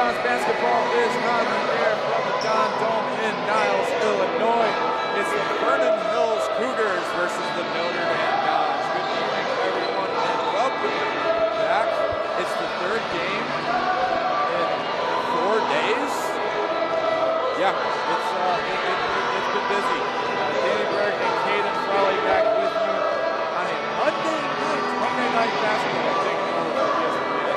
Dons basketball is on the air from the Don Dome in Niles, Illinois. It's the Vernon Hills Cougars versus the Notre Dame Dons. Good evening, everyone, and welcome back. It's the third game in 4 days. Yeah, it's been busy. Danny Berg and Caden Frelly back with you on a Monday night basketball. Taking over for ESPN.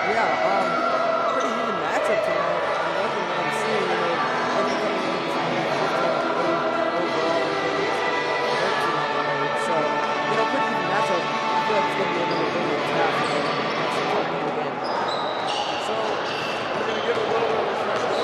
Yeah, pretty even matchup tonight. I'm liking what I'm seeing. Vernon coming in is overall. So, pretty even matchup. I feel like it's going to be a little bit of a tough game. So, we're going to give a little bit of refresher.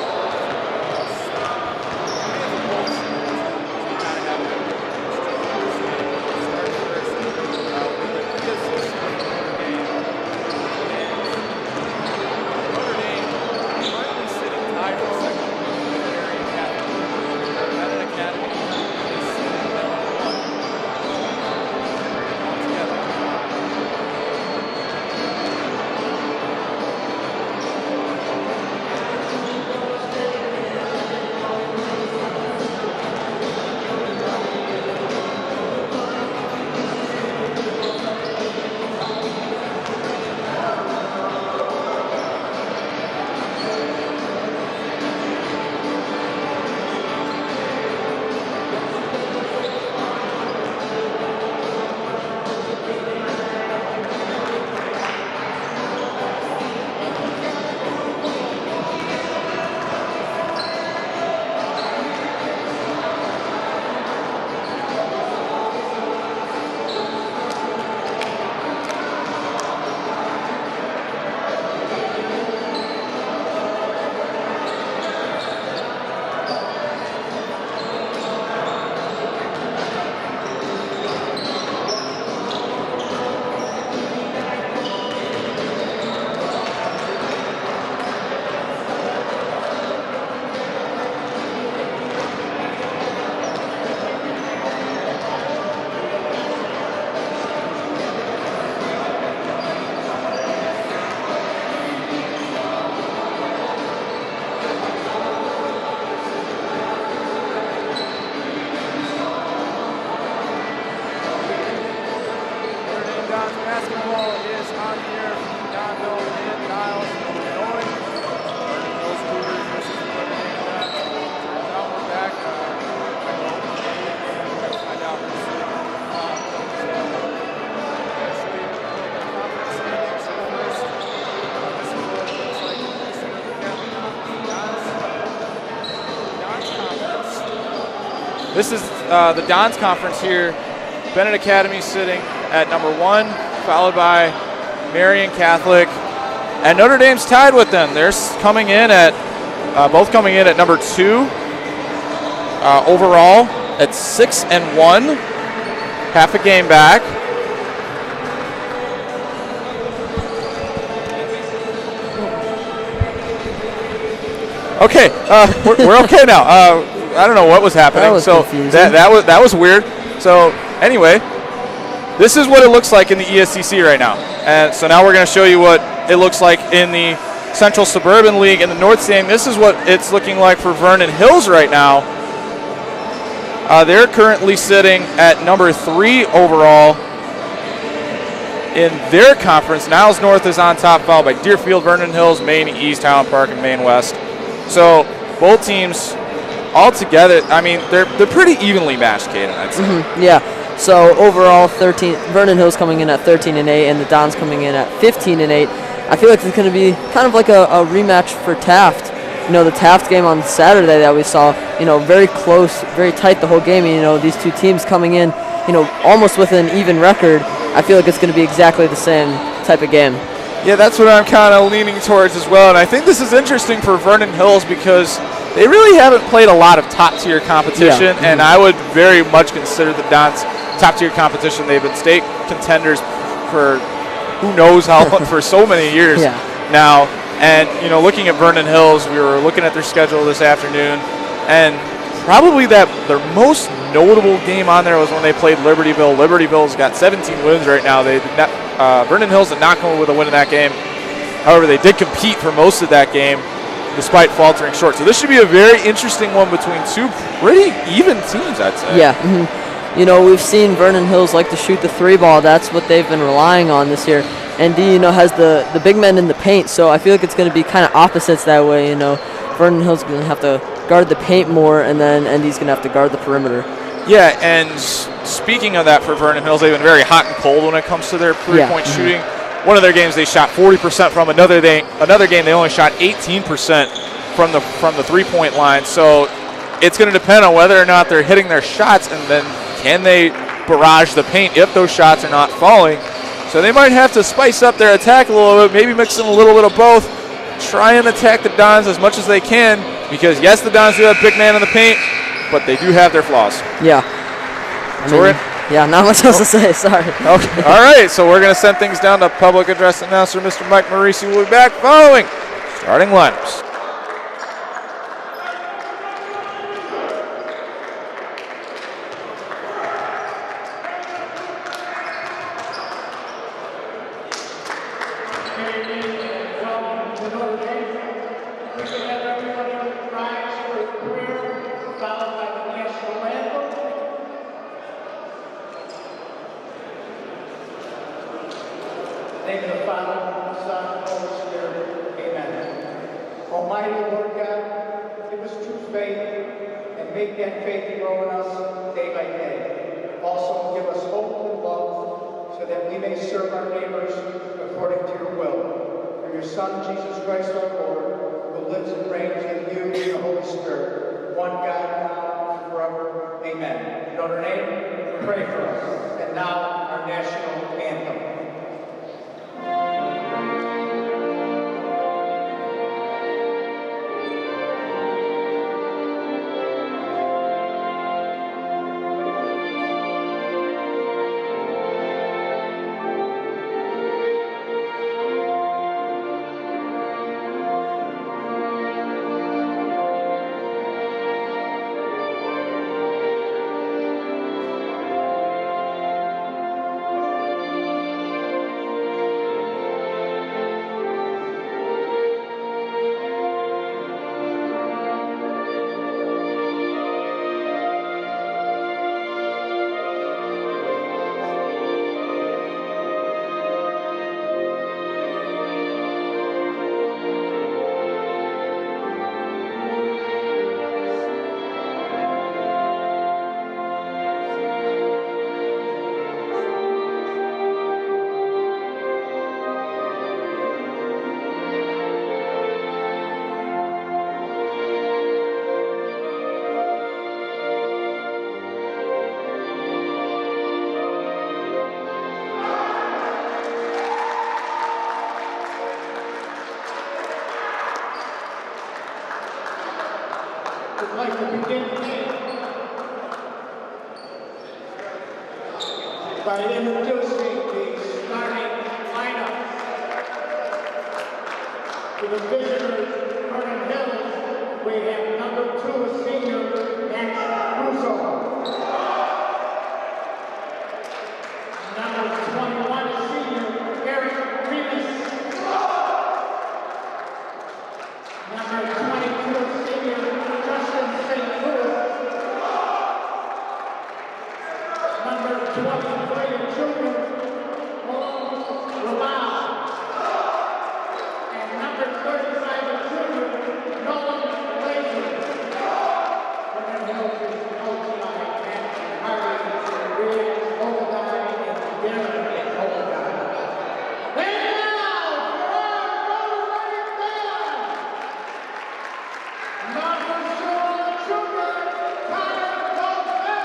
Basketball is on here from the Don Dome in Niles, Illinois. Vernon Hills Cougars versus the Notre Dame Dons. Now we're back. I find out who's sitting. This is the Dons Conference here. Bennett Academy sitting at number 1, followed by Marian Catholic, and Notre Dame's tied with them. They're coming in at both coming in at number 2 overall at 6-1, half a game back. Okay, we're okay now. I don't know what was happening. That was confusing. that was weird. So anyway, this is what it looks like in the ESCC right now. And so now we're going to show you what it looks like in the Central Suburban League in the North Stand. This is what it's looking like for Vernon Hills right now. They're currently sitting at number 3 overall in their conference. Niles North is on top, followed by Deerfield, Vernon Hills, Maine East, Highland Park, and Maine West. So both teams all together, I mean, they're pretty evenly matched, Caden, I'd say. Mm-hmm. Yeah. So overall, Vernon Hills coming in at 13-8, and the Dons coming in at 15-8. I feel like it's going to be kind of like a rematch for Taft. The Taft game on Saturday that we saw, very close, very tight the whole game. These two teams coming in, almost with an even record. I feel like it's going to be exactly the same type of game. Yeah, that's what I'm kind of leaning towards as well. And I think this is interesting for Vernon Hills because they really haven't played a lot of top-tier competition, and I would very much consider the Dons top-tier competition. They've been state contenders for who knows how long, for so many years now. And, looking at Vernon Hills, we were looking at their schedule this afternoon, and probably their most notable game on there was when they played Libertyville. Libertyville's got 17 wins right now. They Vernon Hills did not come with a win in that game. However, they did compete for most of that game despite faltering short. So this should be a very interesting one between two pretty even teams, I'd say. Yeah. You know, we've seen Vernon Hills like to shoot the 3-ball. That's what they've been relying on this year. ND, you know, has the big men in the paint, so I feel like it's going to be kind of opposites that way. You know, Vernon Hills is going to have to guard the paint more, and then ND's going to have to guard the perimeter. Yeah, and speaking of that for Vernon Hills, they've been very hot and cold when it comes to their three-point shooting. One of their games they shot 40% from. Another game they only shot 18% from the three-point line. So it's going to depend on whether or not they're hitting their shots, and then can they barrage the paint if those shots are not falling. So they might have to spice up their attack a little bit, maybe mix in a little bit of both, try and attack the Dons as much as they can, because yes, the Dons do have big man in the paint, but they do have their flaws. Yeah. Yeah, not much else to say, sorry. Okay. All right, so we're going to send things down to public address announcer Mr. Mike Marisi. We'll be back following starting lineups. Notre Dame, pray for us. And now, our national anthem. I'd like to begin by introducing the starting lineup. For the visitors, Vernon Hills, we have number 2, a senior, Max Russo. Number 21, a senior, Eric Remus. Number 22, a senior, Justin St. Louis. Number 23, a junior, Malone Ramal. And number 35, a junior, Nolan Laser. Vernon Hills is coached by Matt Harry, Riaz Ogadai, and Darren Ogadai. And now, for our motivated band, number 0, junior, Tyler Boswell.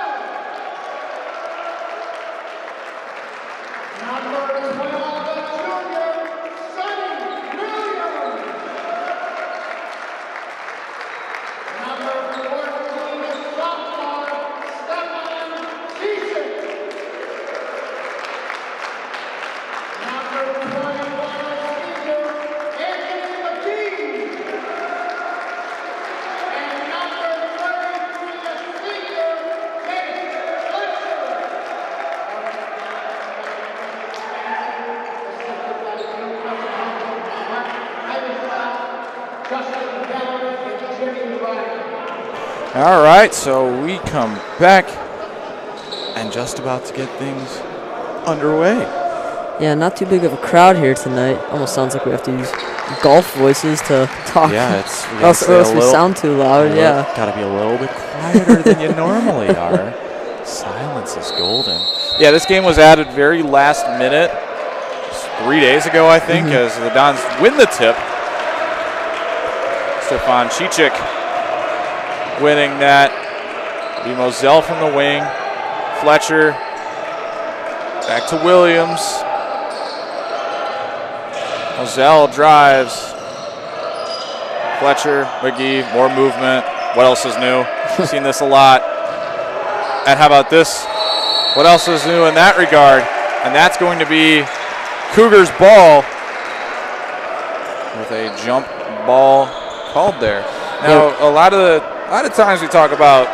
All right, so we come back and just about to get things underway. Yeah, not too big of a crowd here tonight. Almost sounds like we have to use golf voices to talk. Yeah, or else we sound too loud. Yeah. Got to be a little bit quieter than you normally are. Silence is golden. Yeah, this game was added very last minute, 3 days ago, I think, as the Dons win the tip. Stefan Cicic winning that. Be Moselle from the wing. Fletcher back to Williams. Moselle drives. Fletcher, McGee, more movement. What else is new? We've seen this a lot. And how about this? What else is new in that regard? And that's going to be Cougars ball with a jump ball called there. Now, a lot of times we talk about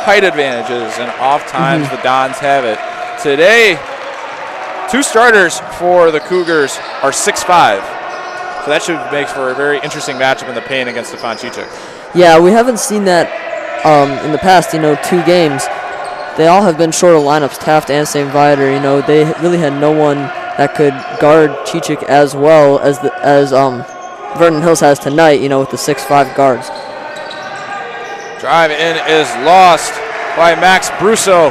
height advantages and off times the Dons have it. Today, 2 starters for the Cougars are 6'5". So that should make for a very interesting matchup in the paint against Stefan Cicic. Yeah, we haven't seen that in the past, 2 games. They all have been shorter lineups, Taft and St. Viator. They really had no one that could guard Cicic as well as Vernon Hills has tonight, with the 6'5" guards. Drive in is lost by Max Brusso.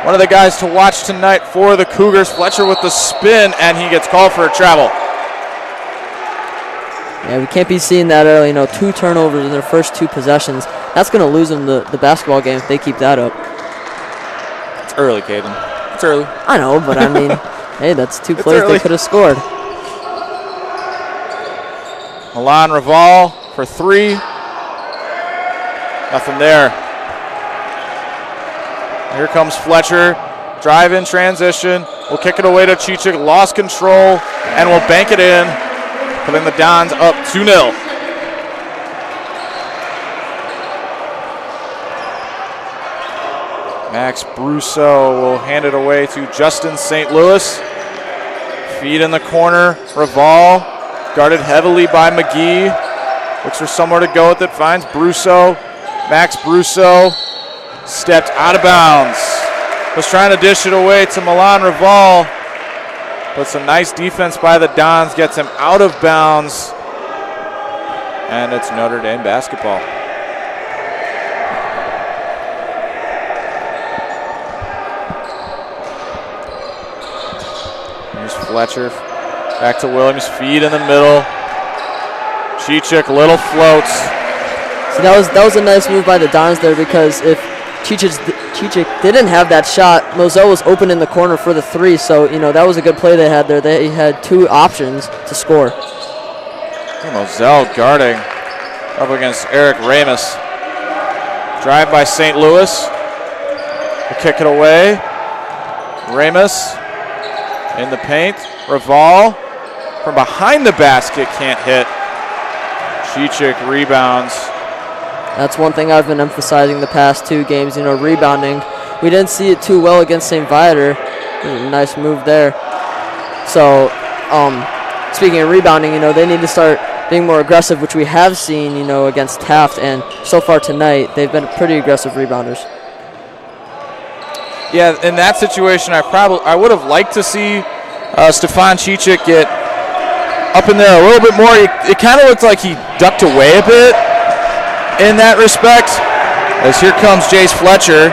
One of the guys to watch tonight for the Cougars. Fletcher with the spin, and he gets called for a travel. Yeah, we can't be seeing that early. 2 turnovers in their first 2 possessions. That's going to lose them the basketball game if they keep that up. It's early, Caden. It's early. I know, but I mean, hey, that's 2 plays they could have scored. Milan Raval for 3. Nothing there. Here comes Fletcher. Drive in transition. We'll kick it away to Cicic. Lost control and will bank it in, putting the Dons up 2-0. Max Brusso will hand it away to Justin St. Louis. Feed in the corner. Raval guarded heavily by McGee. Looks for somewhere to go with it. Finds Brusso. Max Brusso stepped out of bounds. Was trying to dish it away to Milan Raval, but some nice defense by the Dons gets him out of bounds, and it's Notre Dame basketball. Here's Fletcher, back to Williams, feed in the middle. Cicic, little floats. So that was a nice move by the Dons there, because if Cicic didn't have that shot, Moselle was open in the corner for the 3, so that was a good play they had there. They had 2 options to score. Moselle guarding up against Eric Ramus. Drive by St. Louis. We'll kick it away. Ramus in the paint. Raval from behind the basket, can't hit. Cicic rebounds. That's one thing I've been emphasizing the past 2 games, rebounding. We didn't see it too well against St. Viator. A nice move there. So, speaking of rebounding, they need to start being more aggressive, which we have seen, against Taft, and so far tonight, they've been pretty aggressive rebounders. Yeah, in that situation, I would have liked to see Stefan Cicic get up in there a little bit more. It kind of looked like he ducked away a bit in that respect, as here comes Jace Fletcher.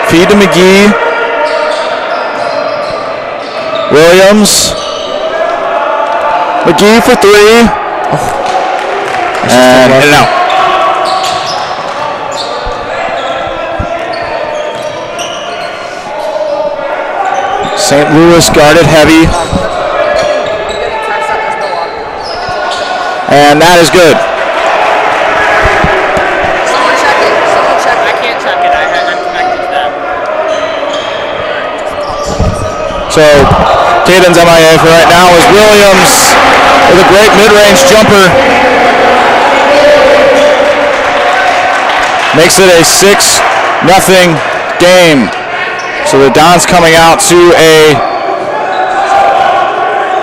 Feed to McGee. Williams. McGee for 3. And hit it out. St. Louis guarded heavy. And that is good. Someone check it. Someone check it. I can't check it. I'm connected to that. So, Caden's MIA for right now is Williams with a great mid-range jumper. Makes it a 6-0 game. So the Dons coming out to a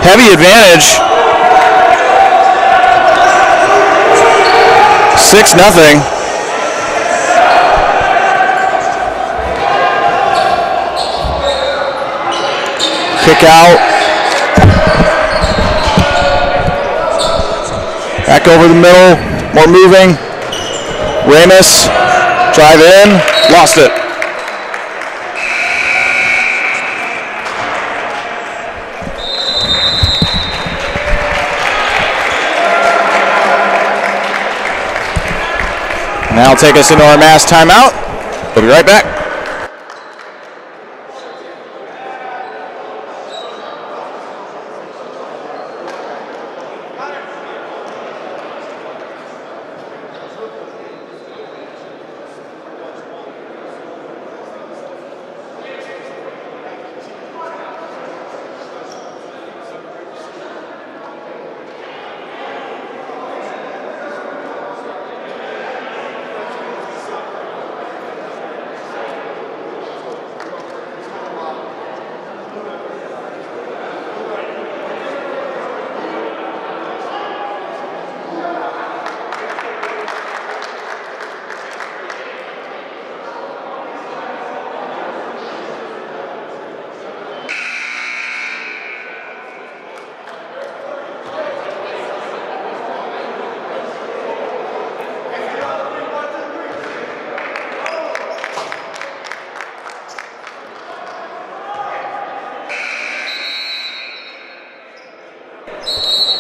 heavy advantage. 6-0. Kick out. Back over the middle. More moving. Ramus. Drive in. Lost it. Now take us into our mass timeout. We'll be right back.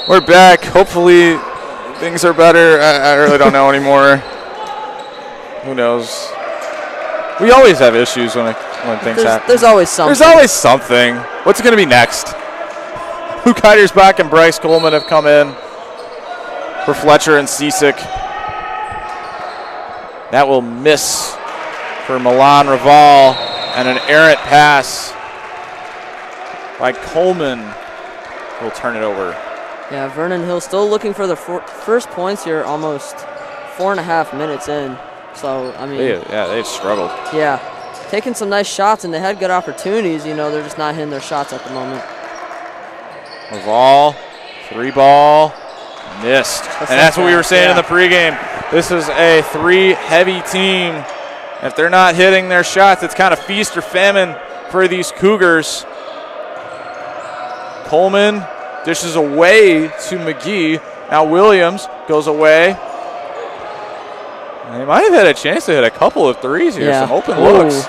We're back. Hopefully things are better. I really don't know anymore. Who knows? We always have issues when things happen. There's always something. There's always something. What's going to be next? Luke Heidersbach and Bryce Coleman have come in for Fletcher and Ciesick. That will miss for Milan Raval, and an errant pass by Coleman will turn it over. Yeah, Vernon Hill still looking for the first points here, almost 4.5 minutes in. So, I mean. They've struggled. Yeah, taking some nice shots, and they had good opportunities. You know, they're just not hitting their shots at the moment. Laval, 3-ball, missed. And that's what we were saying in the pregame. This is a 3-heavy team. If they're not hitting their shots, it's kind of feast or famine for these Cougars. Coleman dishes away to McGee. Now Williams goes away. They might have had a chance to hit a couple of threes here. Some open looks.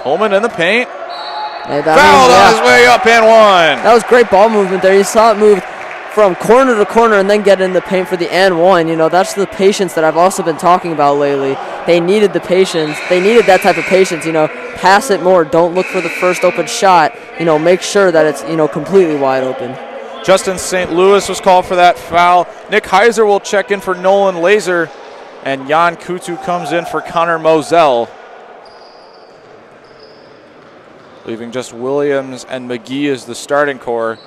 Coleman in the paint. Fouled on his way up and one. That was great ball movement there. You saw it move from corner to corner and then get in the paint for the and one. You know, that's the patience that I've also been talking about lately. They needed the patience. They needed that type of patience, you know. Pass it more. Don't look for the first open shot. You know, make sure that it's, you know, completely wide open. Justin St. Louis was called for that foul. Nick Heiser will check in for Nolan Laser. And Jan Kutu comes in for Connor Moselle. Leaving just Williams and McGee as the starting core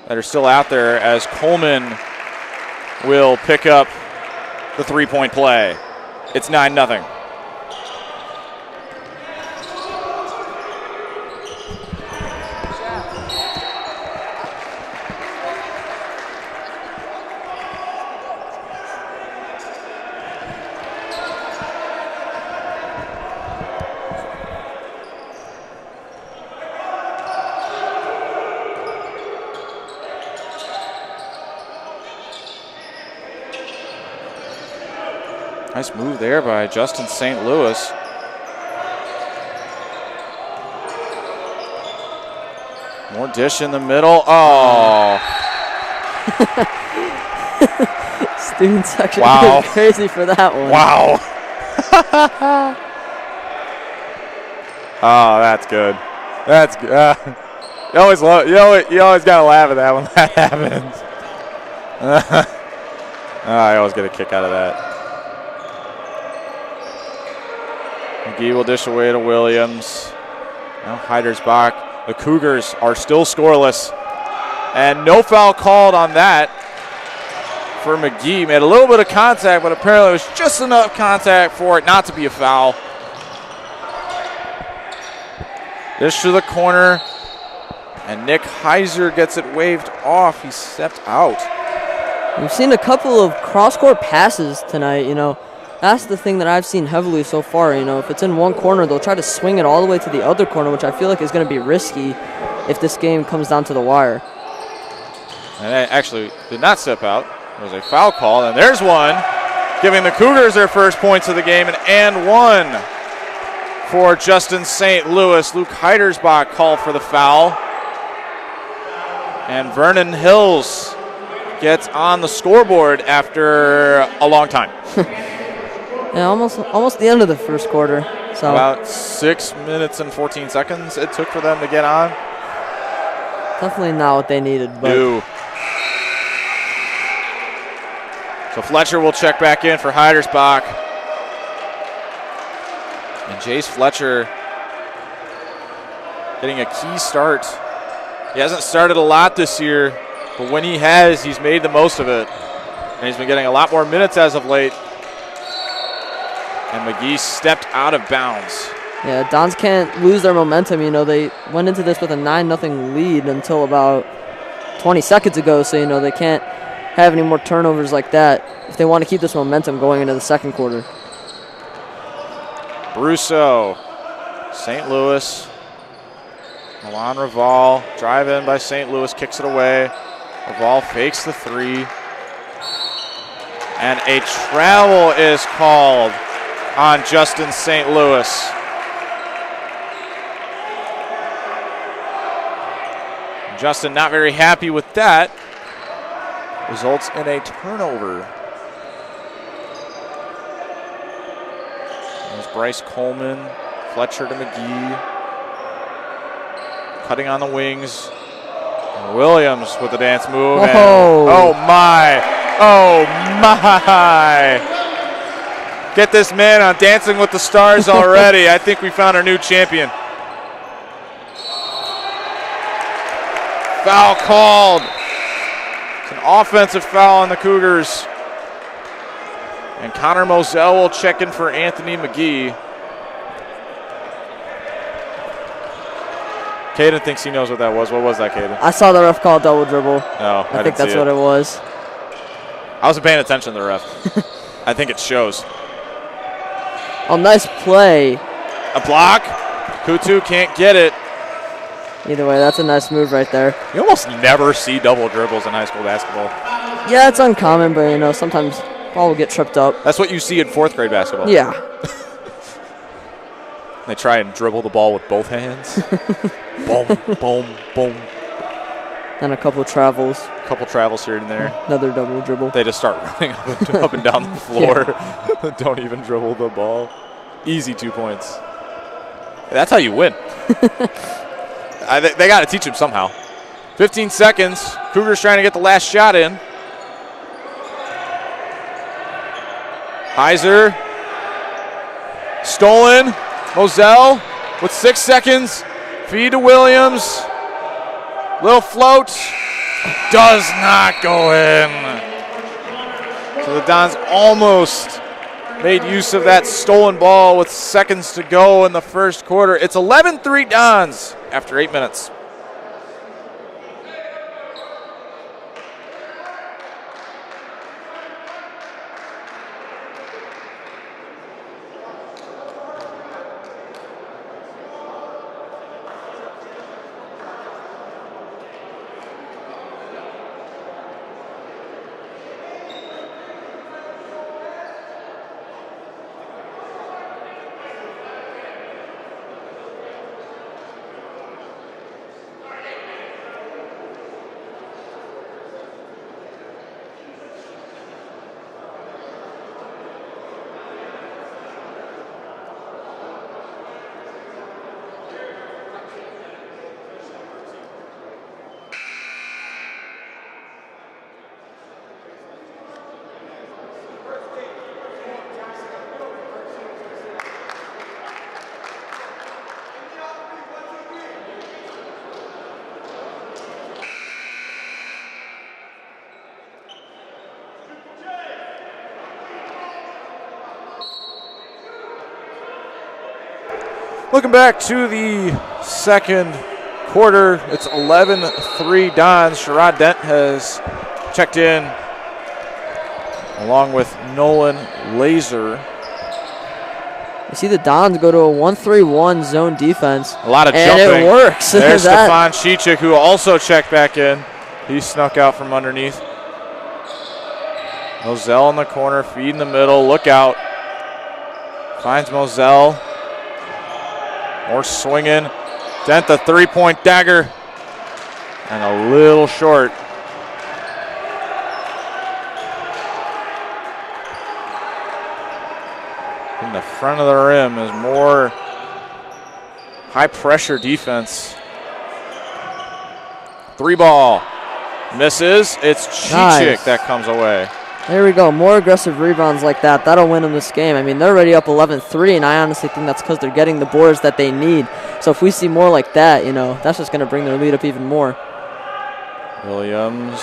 that are still out there, as Coleman will pick up the three-point play. It's 9-0. Nice move there by Justin St. Louis. More dish in the middle. Oh. Student section went crazy for that one. Wow. Oh, that's good. That's good. You always gotta laugh at that when that happens. I always get a kick out of that. McGee will dish away to Williams. Now Heidersbach. The Cougars are still scoreless. And no foul called on that for McGee. Made a little bit of contact, but apparently it was just enough contact for it not to be a foul. Dish to the corner. And Nick Heiser gets it waved off. He stepped out. We've seen a couple of cross-court passes tonight, you know. That's the thing that I've seen heavily so far, you know. If it's in one corner, they'll try to swing it all the way to the other corner, which I feel like is going to be risky if this game comes down to the wire. And they actually did not step out. There was a foul call, and there's one, giving the Cougars their first points of the game, and one for Justin St. Louis. Luke Heidersbach called for the foul. And Vernon Hills gets on the scoreboard after a long time. Yeah, almost the end of the first quarter. So about 6 minutes and 14 seconds it took for them to get on. Definitely not what they needed. But No. So Fletcher will check back in for Heidersbach. And Jace Fletcher getting a key start. He hasn't started a lot this year, but when he has, he's made the most of it. And he's been getting a lot more minutes as of late. And McGee stepped out of bounds. yeah, Dons can't lose their momentum. You know, they went into this with a 9-0 lead until about 20 seconds ago. So, you know, they can't have any more turnovers like that if they want to keep this momentum going into the second quarter. Brusso, St. Louis, Milan Raval, drive in by St. Louis, kicks it away. Raval fakes the three. And a travel is called on Justin St. Louis. Justin not very happy with that. Results in a turnover. There's Bryce Coleman, Fletcher to McGee. Cutting on the wings. And Williams with the dance move. And, oh my. Oh my. Get this man on Dancing with the Stars already. I think we found our new champion. Foul called. It's an offensive foul on the Cougars. And Connor Moselle will check in for Anthony McGee. Caden thinks he knows what that was. What was that, Caden? I saw the ref call double dribble. No, I think that's what it was. I wasn't paying attention to the ref. I think it shows. Oh, nice play. A block. Kutu can't get it. Either way, that's a nice move right there. You almost never see double dribbles in high school basketball. Yeah, it's uncommon, but, you know, sometimes ball will get tripped up. That's what you see in fourth grade basketball. Yeah. They try and dribble the ball with both hands. Boom, boom, boom. And a couple travels. A couple travels here and there. Another double dribble. They just start running up and down the floor. Don't even dribble the ball. Easy 2 points. That's how you win. They got to teach him somehow. 15 seconds. Cougars trying to get the last shot in. Heiser. Stolen. Moselle with 6 seconds. Feed to Williams. Little float. Does not go in. So the Dons almost made use of that stolen ball with seconds to go in the first quarter. It's 11-3 Dons after 8 minutes. Looking back to the second quarter, it's 11-3 Dons. Sherrod Dent has checked in along with Nolan Laser. You see the Dons go to a 1-3-1 zone defense. A lot of and jumping. It works. There's Stefan Chichik, who also checked back in. He snuck out from underneath. Moselle in the corner, feed in the middle. Look out. Finds Moselle. More swinging. Dent the three-point dagger. And a little short. In the front of the rim is more high-pressure defense. Three ball. Misses. It's Chichik that comes away. There we go. More aggressive rebounds like that. That'll win them this game. I mean, they're already up 11-3, and I honestly think that's because they're getting the boards that they need. So if we see more like that, you know, that's just going to bring their lead up even more. Williams.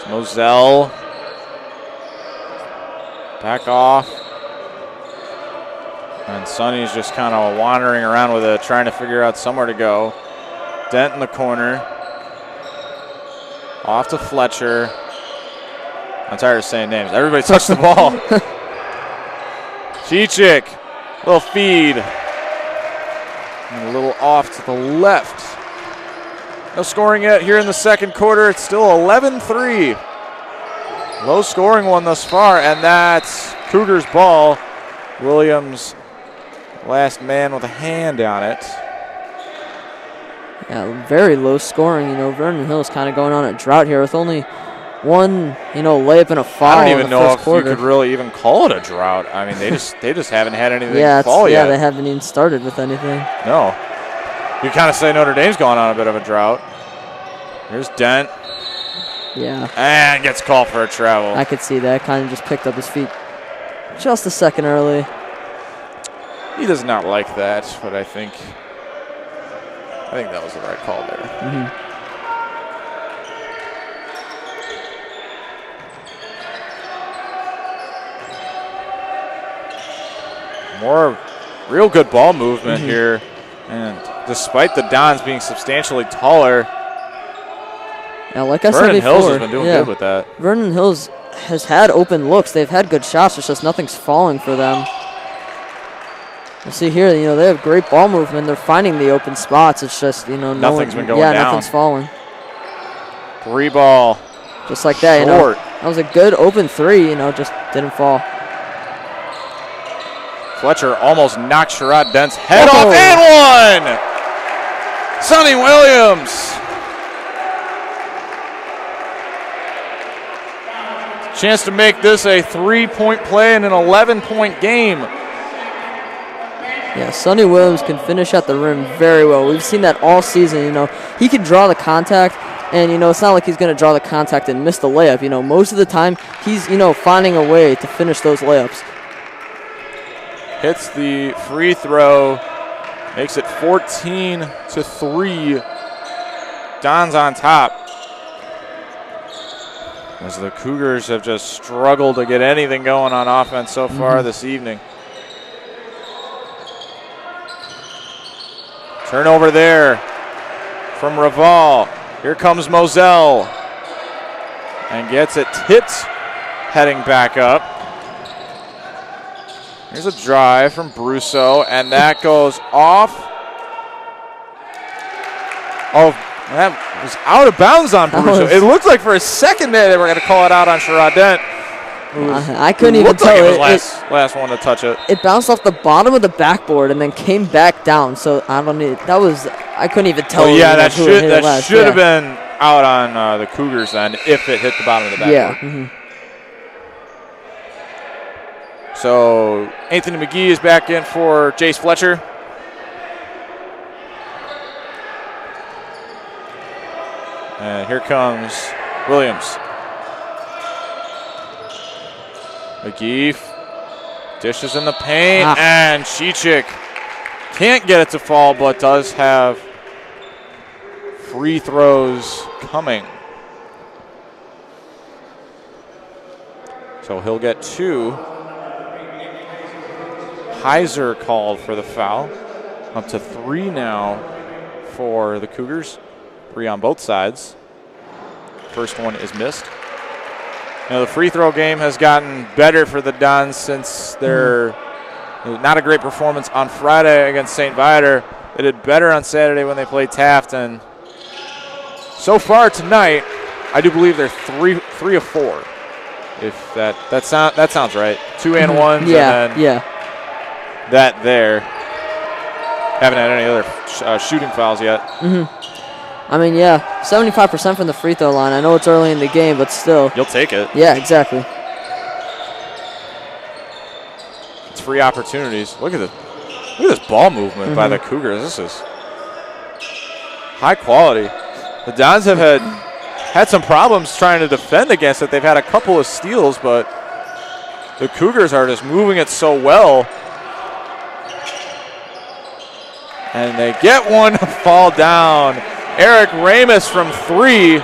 Moselle. Back off. And Sonny's just kind of wandering around with it, trying to figure out somewhere to go. Dent in the corner. Off to Fletcher. I'm tired of saying names. Everybody touched the ball. Chichik. Little feed. And a little off to the left. No scoring yet here in the second quarter. It's still 11-3. Low scoring one thus far, and that's Cougars ball. Williams, last man with a hand on it. Yeah, very low scoring. You know, Vernon Hill's kind of going on a drought here with only one, you know, layup and a foul. I don't even know if quarter. you could really even call it a drought. I mean, they just haven't had anything fall yet. Yeah, they haven't even started with anything. No. You kind of say Notre Dame's going on a bit of a drought. Here's Dent. Yeah. And gets called for a travel. I could see that. Kind of just picked up his feet just a second early. He does not like that, but I think that was the right call there. More real good ball movement here. And despite the Dons being substantially taller, now, like I said Vernon before, Hills has been doing good with that. Vernon Hills has had open looks. They've had good shots. It's just nothing's falling for them. You see here, you know, they have great ball movement. They're finding the open spots. It's just, you know, nothing's been going down. Nothing's falling. Three ball. Just like that, you know. That was a good open three, you know, just didn't fall. Fletcher almost knocked Sherrod Dent's head off and one! Sonny Williams. Chance to make this a 3-point play in an 11-point game. Yeah, Sonny Williams can finish at the rim very well. We've seen that all season, you know. He can draw the contact, and, you know, it's not like he's going to draw the contact and miss the layup. You know, most of the time, he's, you know, finding a way to finish those layups. Hits the free throw, makes it 14-3. Don's on top. As the Cougars have just struggled to get anything going on offense so far this evening. Turnover there from Raval. Here comes Moselle. And gets it tipped, heading back up. Here's a drive from Brusso, and that goes off. Oh, that was out of bounds on Brusso. It looked like for a second there they were going to call it out on Sherrod Dent. I couldn't even tell. Like it was last one to touch it. It bounced off the bottom of the backboard and then came back down. So I don't need. That was. I couldn't even tell. Oh, yeah, that should have been out on the Cougars then if it hit the bottom of the backboard. Yeah. So Anthony McGee is back in for Jace Fletcher. And here comes Williams. McGee dishes in the paint, and Chichik can't get it to fall, but does have free throws coming. So he'll get two. Heiser called for the foul. Up to three now for the Cougars. Three on both sides. First one is missed. The free throw game has gotten better for the Dons since their not a great performance on Friday against St. Viator. They did better on Saturday when they played Taft, and so far tonight, I do believe they're 3 of 4. If that sounds right. 2 and 1s, yeah, and then that there. Haven't had any other shooting fouls yet. I mean, 75% from the free throw line. I know it's early in the game, but still. You'll take it. Yeah, exactly. It's free opportunities. Look at this ball movement by the Cougars. This is high quality. The Dons have had some problems trying to defend against it. They've had a couple of steals, but the Cougars are just moving it so well. And they get one to fall down. Eric Ramus from 3.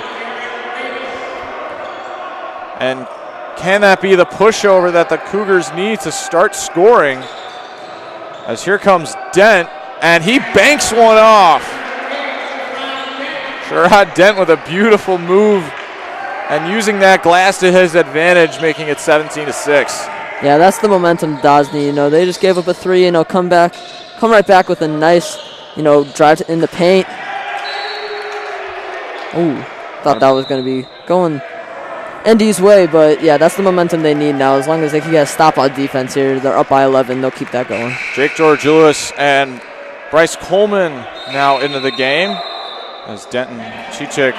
And can that be the pushover that the Cougars need to start scoring? As here comes Dent, and he banks one off. Sherrod Dent with a beautiful move and using that glass to his advantage, making it 17-6. Yeah, that's the momentum Dons need. They just gave up a 3, come right back with a nice, drive in the paint. Ooh, thought that was going to be going ND's way, but yeah, that's the momentum they need now. As long as they can get a stop on defense here, they're up by 11, they'll keep that going. Jake Georgioulis and Bryce Coleman now into the game as Denton Chichik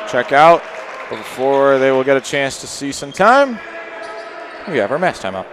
check out. But before they will get a chance to see some time, we have our match timeout.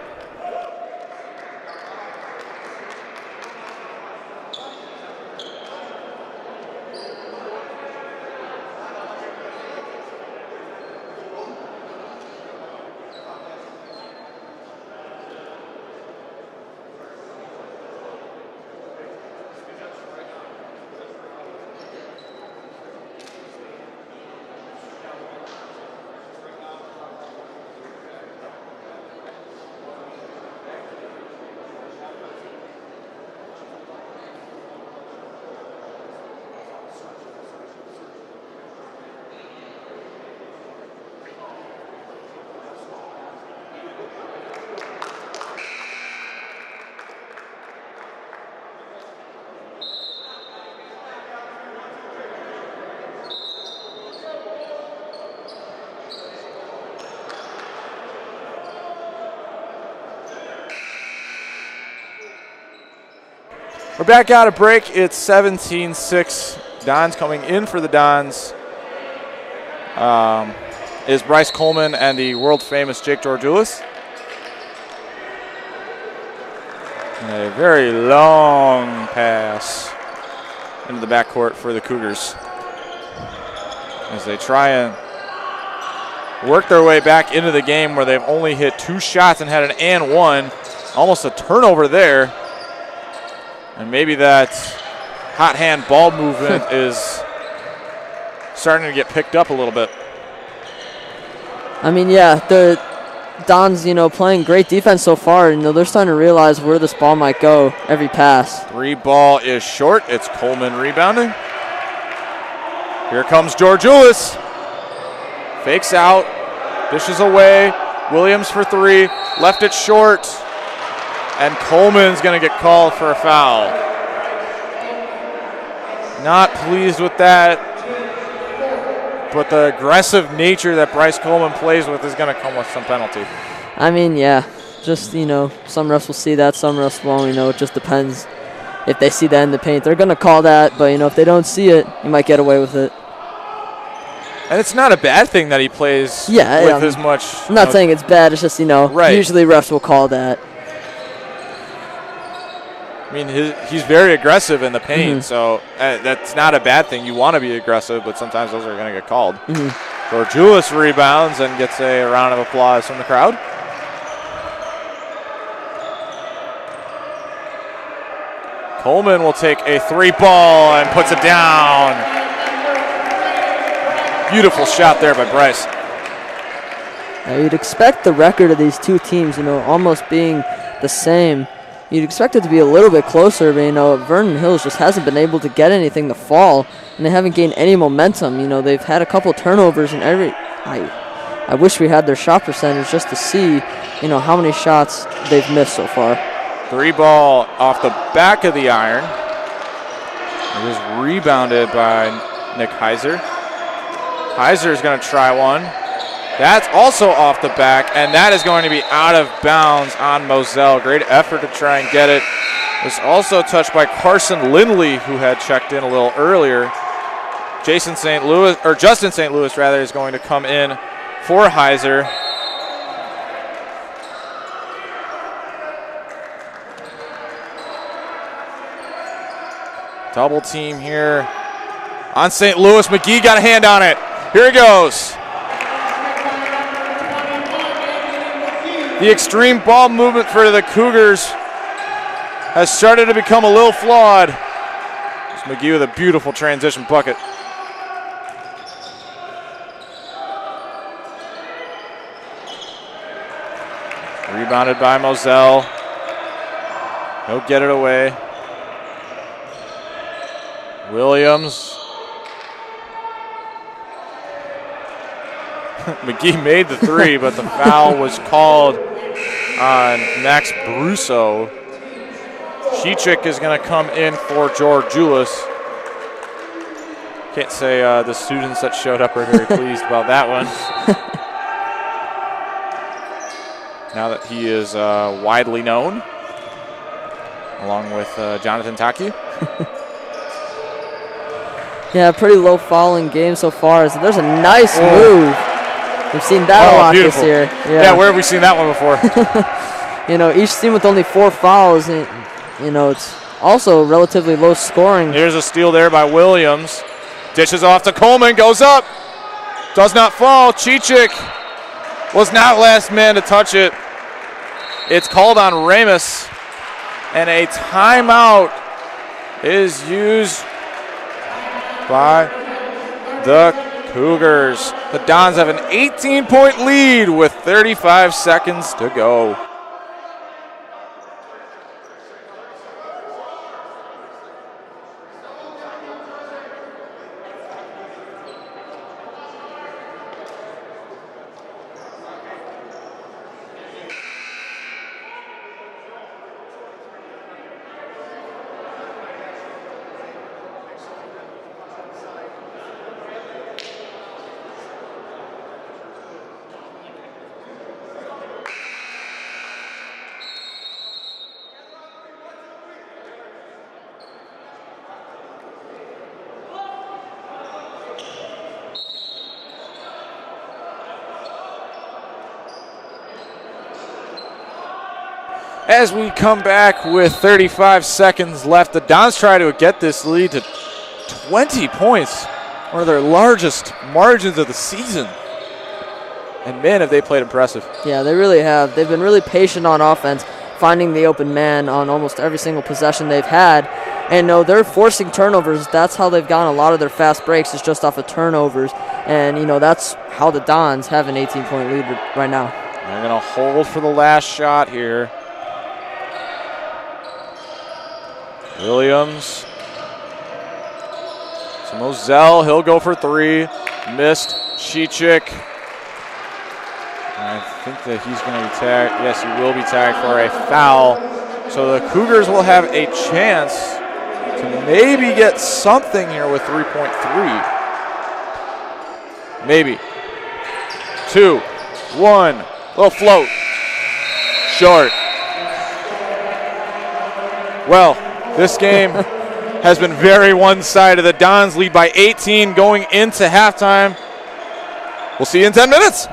We're back out of break. It's 17-6. Dons coming in for the Dons is Bryce Coleman and the world-famous Jake Georgioulis. And a very long pass into the backcourt for the Cougars as they try and work their way back into the game where they've only hit 2 shots and had an and 1. Almost a turnover there. And maybe that hot hand ball movement is starting to get picked up a little bit. I mean, the Dons, playing great defense so far. They're starting to realize where this ball might go every pass. 3 ball is short. It's Coleman rebounding. Here comes Georgioulis. Fakes out. Dishes away. Williams for 3. Left it short. And Coleman's going to get called for a foul. Not pleased with that. But the aggressive nature that Bryce Coleman plays with is going to come with some penalty. I mean, just, some refs will see that, some refs won't. It just depends if they see that in the paint. They're going to call that, but, if they don't see it, you might get away with it. And it's not a bad thing that he plays with as much. I'm not saying it's bad. It's just, right. Usually refs will call that. I mean, he's very aggressive in the paint, so that's not a bad thing. You want to be aggressive, but sometimes those are going to get called. Georgioulis rebounds and gets a round of applause from the crowd. Coleman will take a 3 ball and puts it down. Beautiful shot there by Bryce. You'd expect the record of these two teams, almost being the same. you'd expect it to be a little bit closer, but, Vernon Hills just hasn't been able to get anything to fall, and they haven't gained any momentum. They've had a couple turnovers, and I wish we had their shot percentage just to see, how many shots they've missed so far. 3 ball off the back of the iron. It was rebounded by Nick Heiser. Heiser is going to try one. That's also off the back, and that is going to be out of bounds on Moselle. Great effort to try and get it. It was also touched by Carson Lindley, who had checked in a little earlier. Justin St. Louis, is going to come in for Heiser. Double team here on St. Louis. McGee got a hand on it. Here he goes. The extreme ball movement for the Cougars has started to become a little flawed. It's McGee with a beautiful transition bucket. Rebounded by Moselle. He'll get it away. Williams. McGee made the 3, but the foul was called on Max Brusso. Chichik is going to come in for George Julis. Can't say the students that showed up are very pleased about that one. Now that he is widely known, along with Jonathan Taki. Yeah, pretty low fouling game so far. So there's a nice move. We've seen that a lot beautiful. this year. Yeah, where have we seen that one before? Each team with only 4 fouls. And, it's also relatively low scoring. Here's a steal there by Williams. Dishes off to Coleman, goes up. Does not fall. Chichik was not last man to touch it. It's called on Ramus. And a timeout is used by the Cougars. The Dons have an 18-point lead with 35 seconds to go. As we come back with 35 seconds left, the Dons try to get this lead to 20 points, one of their largest margins of the season. And man, have they played impressive. Yeah, they really have. They've been really patient on offense, finding the open man on almost every single possession they've had. And no, they're forcing turnovers. That's how they've gotten a lot of their fast breaks, is just off of turnovers. And, that's how the Dons have an 18-point lead right now. They're going to hold for the last shot here. Williams. To Moselle. He'll go for 3. Missed. Chichik. I think that he's going to be tagged. Yes, he will be tagged for a foul. So the Cougars will have a chance to maybe get something here with 3.3. Maybe. 2, 1. Little float. Short. Well, this game has been very one-sided. The Dons lead by 18 going into halftime. We'll see you in 10 minutes.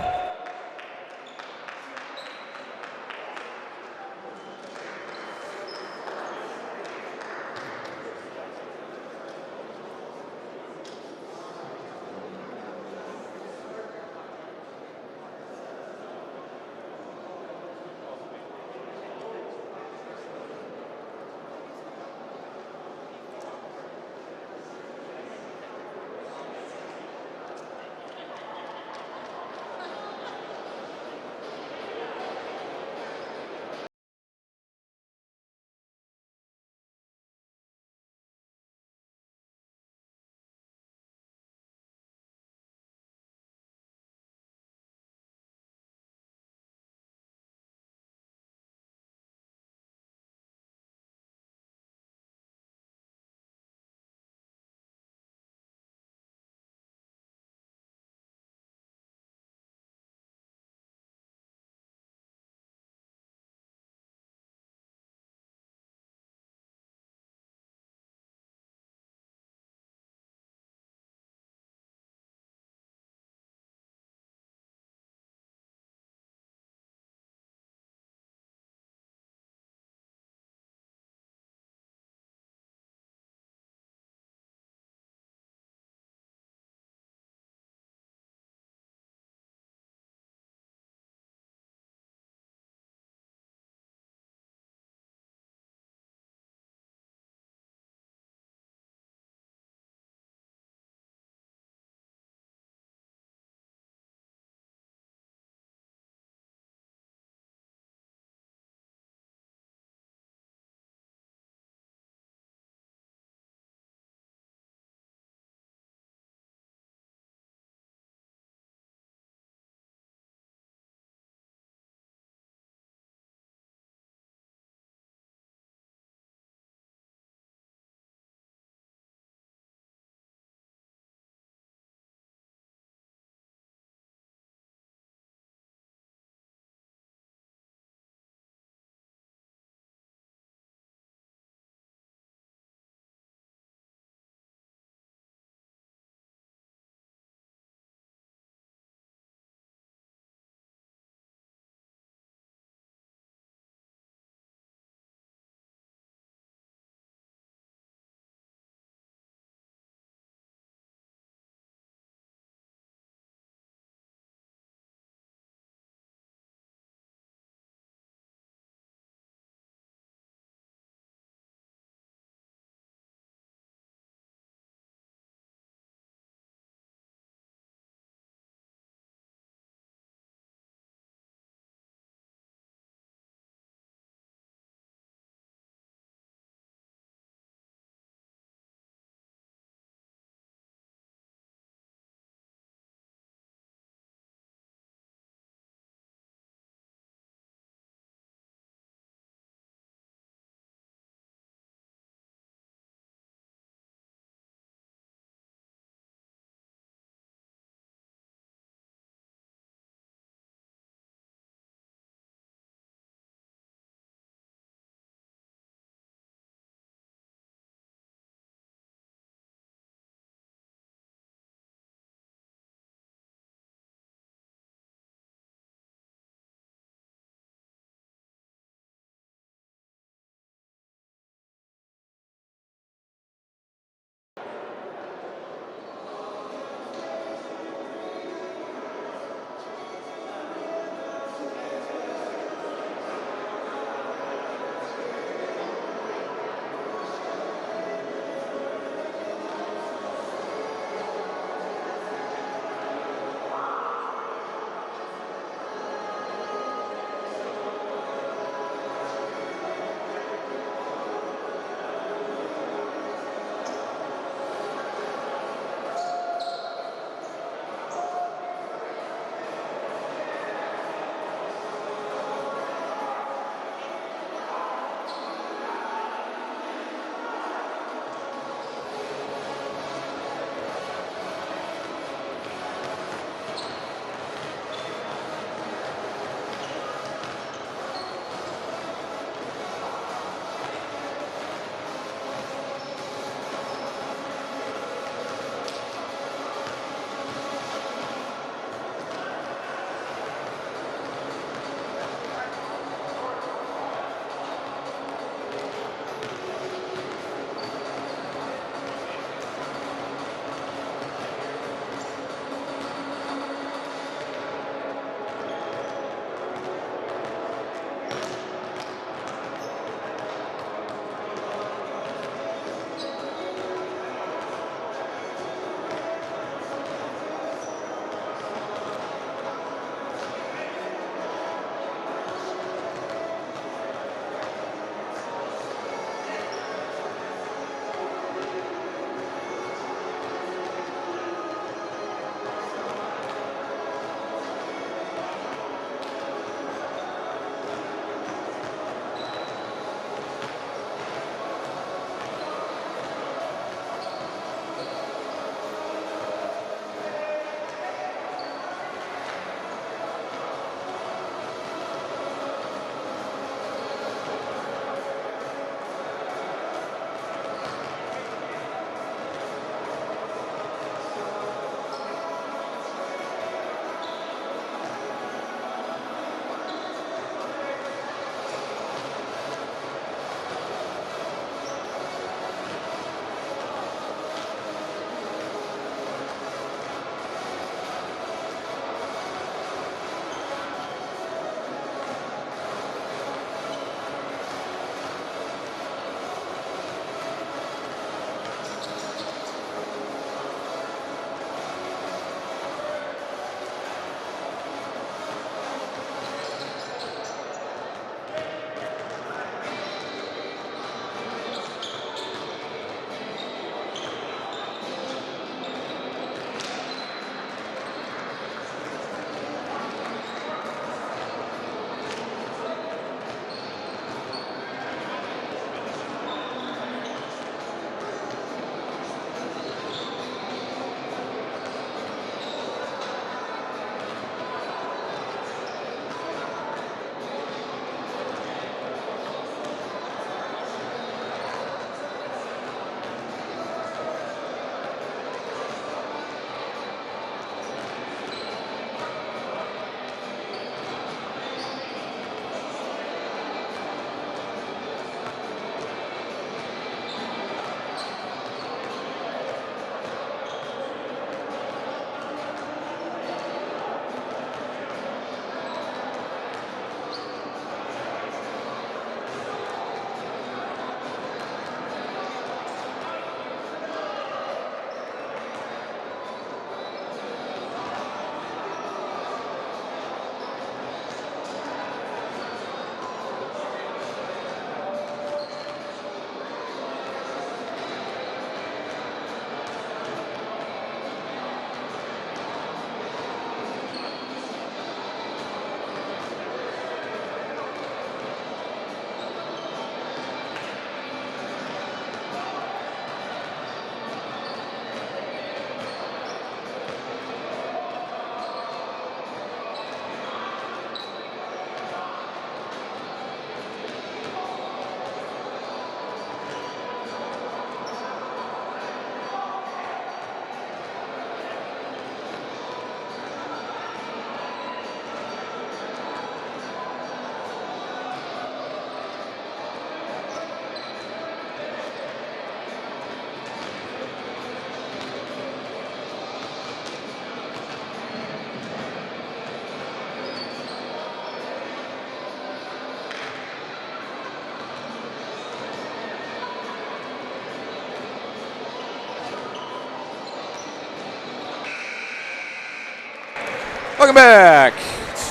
Welcome back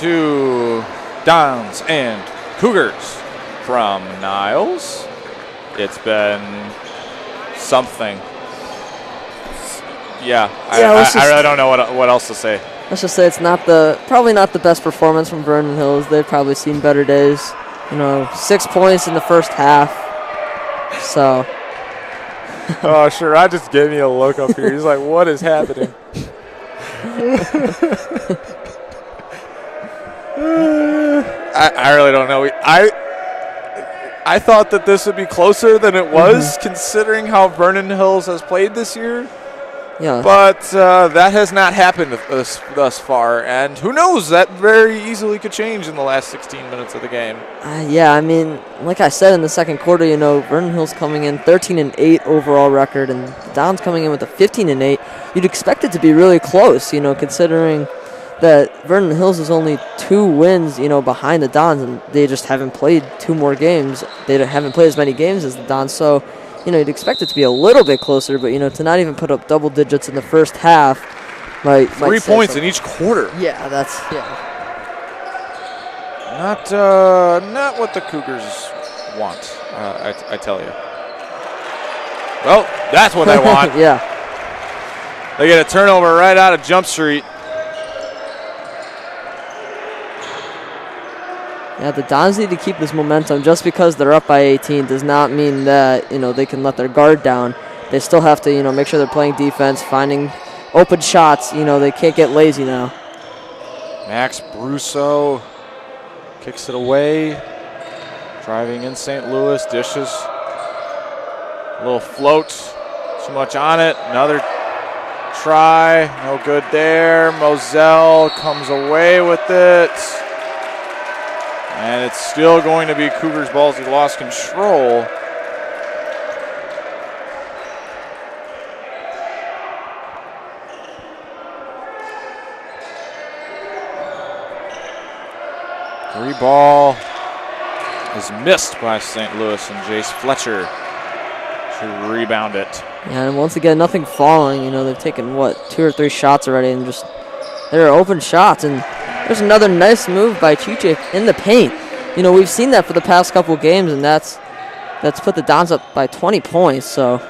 to Dons and Cougars from Niles. It's been something. Yeah, I really don't know what else to say. Let's just say it's probably not the best performance from Vernon Hills. They've probably seen better days. 6 points in the first half. So. Oh, sure. I just gave me a look up here. He's like, what is happening? I really don't know. I thought that this would be closer than it was, considering how Vernon Hills has played this year. Yeah. But that has not happened thus far, and who knows? That very easily could change in the last 16 minutes of the game. Yeah, I mean, like I said in the second quarter, Vernon Hills coming in 13-8 overall record, and the Dons coming in with a 15-8. You'd expect it to be really close, considering that Vernon Hills is only 2 wins, behind the Dons, and they just haven't played 2 more games. They haven't played as many games as the Dons, so you'd expect it to be a little bit closer, but to not even put up double digits in the first half, might 3 points in each quarter. Yeah, Not what the Cougars want. I tell you. Well, that's what I want. Yeah. They get a turnover right out of Jump Street. Yeah, the Dons need to keep this momentum. Just because they're up by 18 does not mean that, they can let their guard down. They still have to, make sure they're playing defense, finding open shots. They can't get lazy now. Max Brusso kicks it away. Driving in St. Louis, dishes. A little float, too much on it. Another try, no good there. Moselle comes away with it. And it's still going to be Cougars' ball as he lost control. Free ball is missed by St. Louis, and Jace Fletcher to rebound it. Yeah, and once again, nothing falling. They've taken, 2 or 3 shots already, and just there are open shots. And there's another nice move by Chichik in the paint. We've seen that for the past couple of games, and that's put the Dons up by 20 points. So,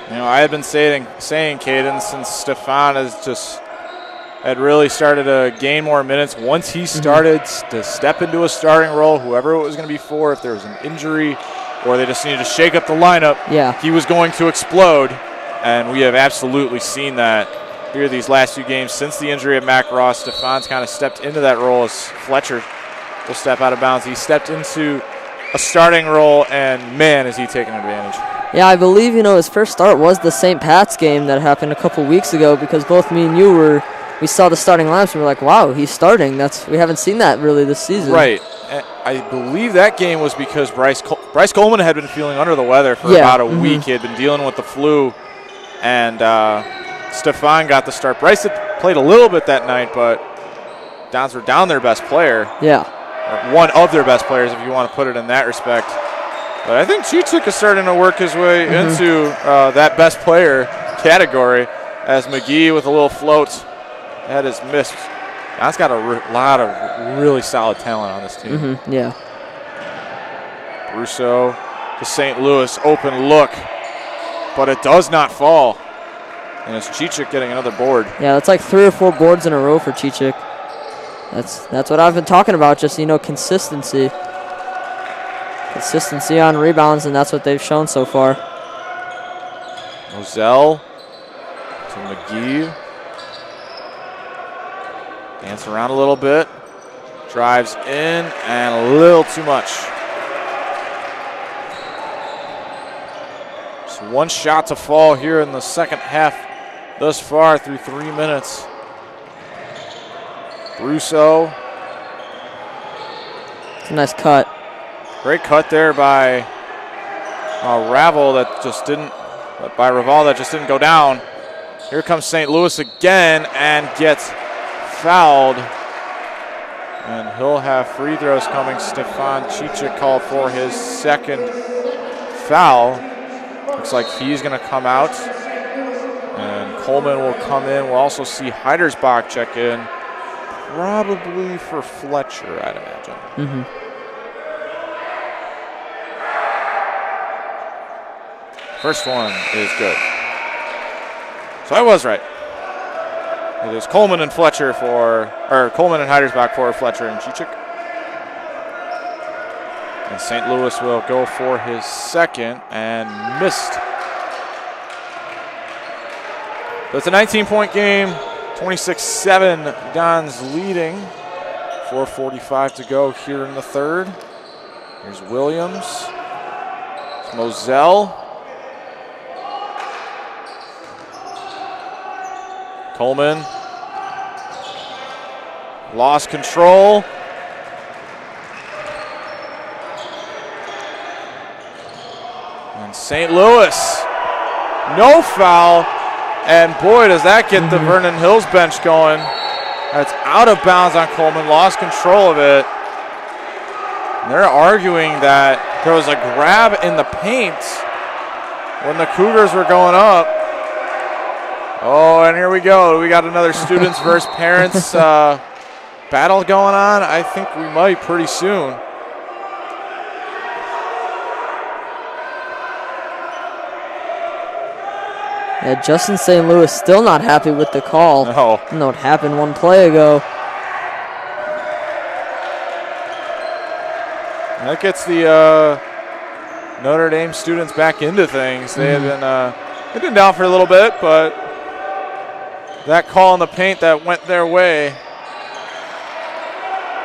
I had been saying, Caden, since Stefan had really started to gain more minutes. Once he started to step into a starting role, whoever it was going to be for, if there was an injury or they just needed to shake up the lineup, he was going to explode, and we have absolutely seen that here these last few games. Since the injury of Mac Ross, Stefan's kind of stepped into that role as Fletcher will step out of bounds. He stepped into a starting role, and man, is he taking advantage. Yeah, I believe, his first start was the St. Pat's game that happened a couple weeks ago, because both me and you we saw the starting lineups and we were like, wow, he's starting. We haven't seen that really this season. Right. I believe that game was because Bryce Coleman had been feeling under the weather for about a week. He had been dealing with the flu, and Stefan got the start. Bryce had played a little bit that night, but Dons were down their best player. Yeah. Or one of their best players, if you want to put it in that respect. But I think Chichik is starting to work his way into that best player category, as McGee with a little float. That is missed. That's got a lot of really solid talent on this team. Yeah. Russo to St. Louis, open look, but it does not fall. And it's Chichik getting another board. Yeah, that's like 3 or 4 boards in a row for Chichik. That's what I've been talking about, just, consistency. Consistency on rebounds, and that's what they've shown so far. Moselle to McGee. Dance around a little bit. Drives in, and a little too much. Just one shot to fall here in the second half thus far through 3 minutes. Russo. It's a nice cut. Great cut there by Raval that just didn't, by Raval that just didn't go down. Here comes St. Louis again and gets fouled. And he'll have free throws coming. Stefan Chichik called for his second foul. Looks like he's going to come out and Coleman will come in. We'll also see Heidersbach check in, probably for Fletcher, I'd imagine. First one is good. So I was right. It is Coleman and Fletcher Coleman and Heidersbach for Fletcher and Chichik. And St. Louis will go for his second and missed. So it's a 19-point game, 26-7. Dons leading. 4:45 to go here in the third. Here's Williams. It's Moselle. Coleman. Lost control. And St. Louis. No foul. And boy, does that get the Vernon Hills bench going. That's out of bounds on Coleman. Lost control of it. And they're arguing that there was a grab in the paint when the Cougars were going up. Oh, and here we go. We got another students versus parents battle going on. I think we might pretty soon. Yeah, Justin St. Louis still not happy with the call. No. Even though it happened one play ago. That gets the Notre Dame students back into things. They have they've been down for a little bit, but that call in the paint that went their way,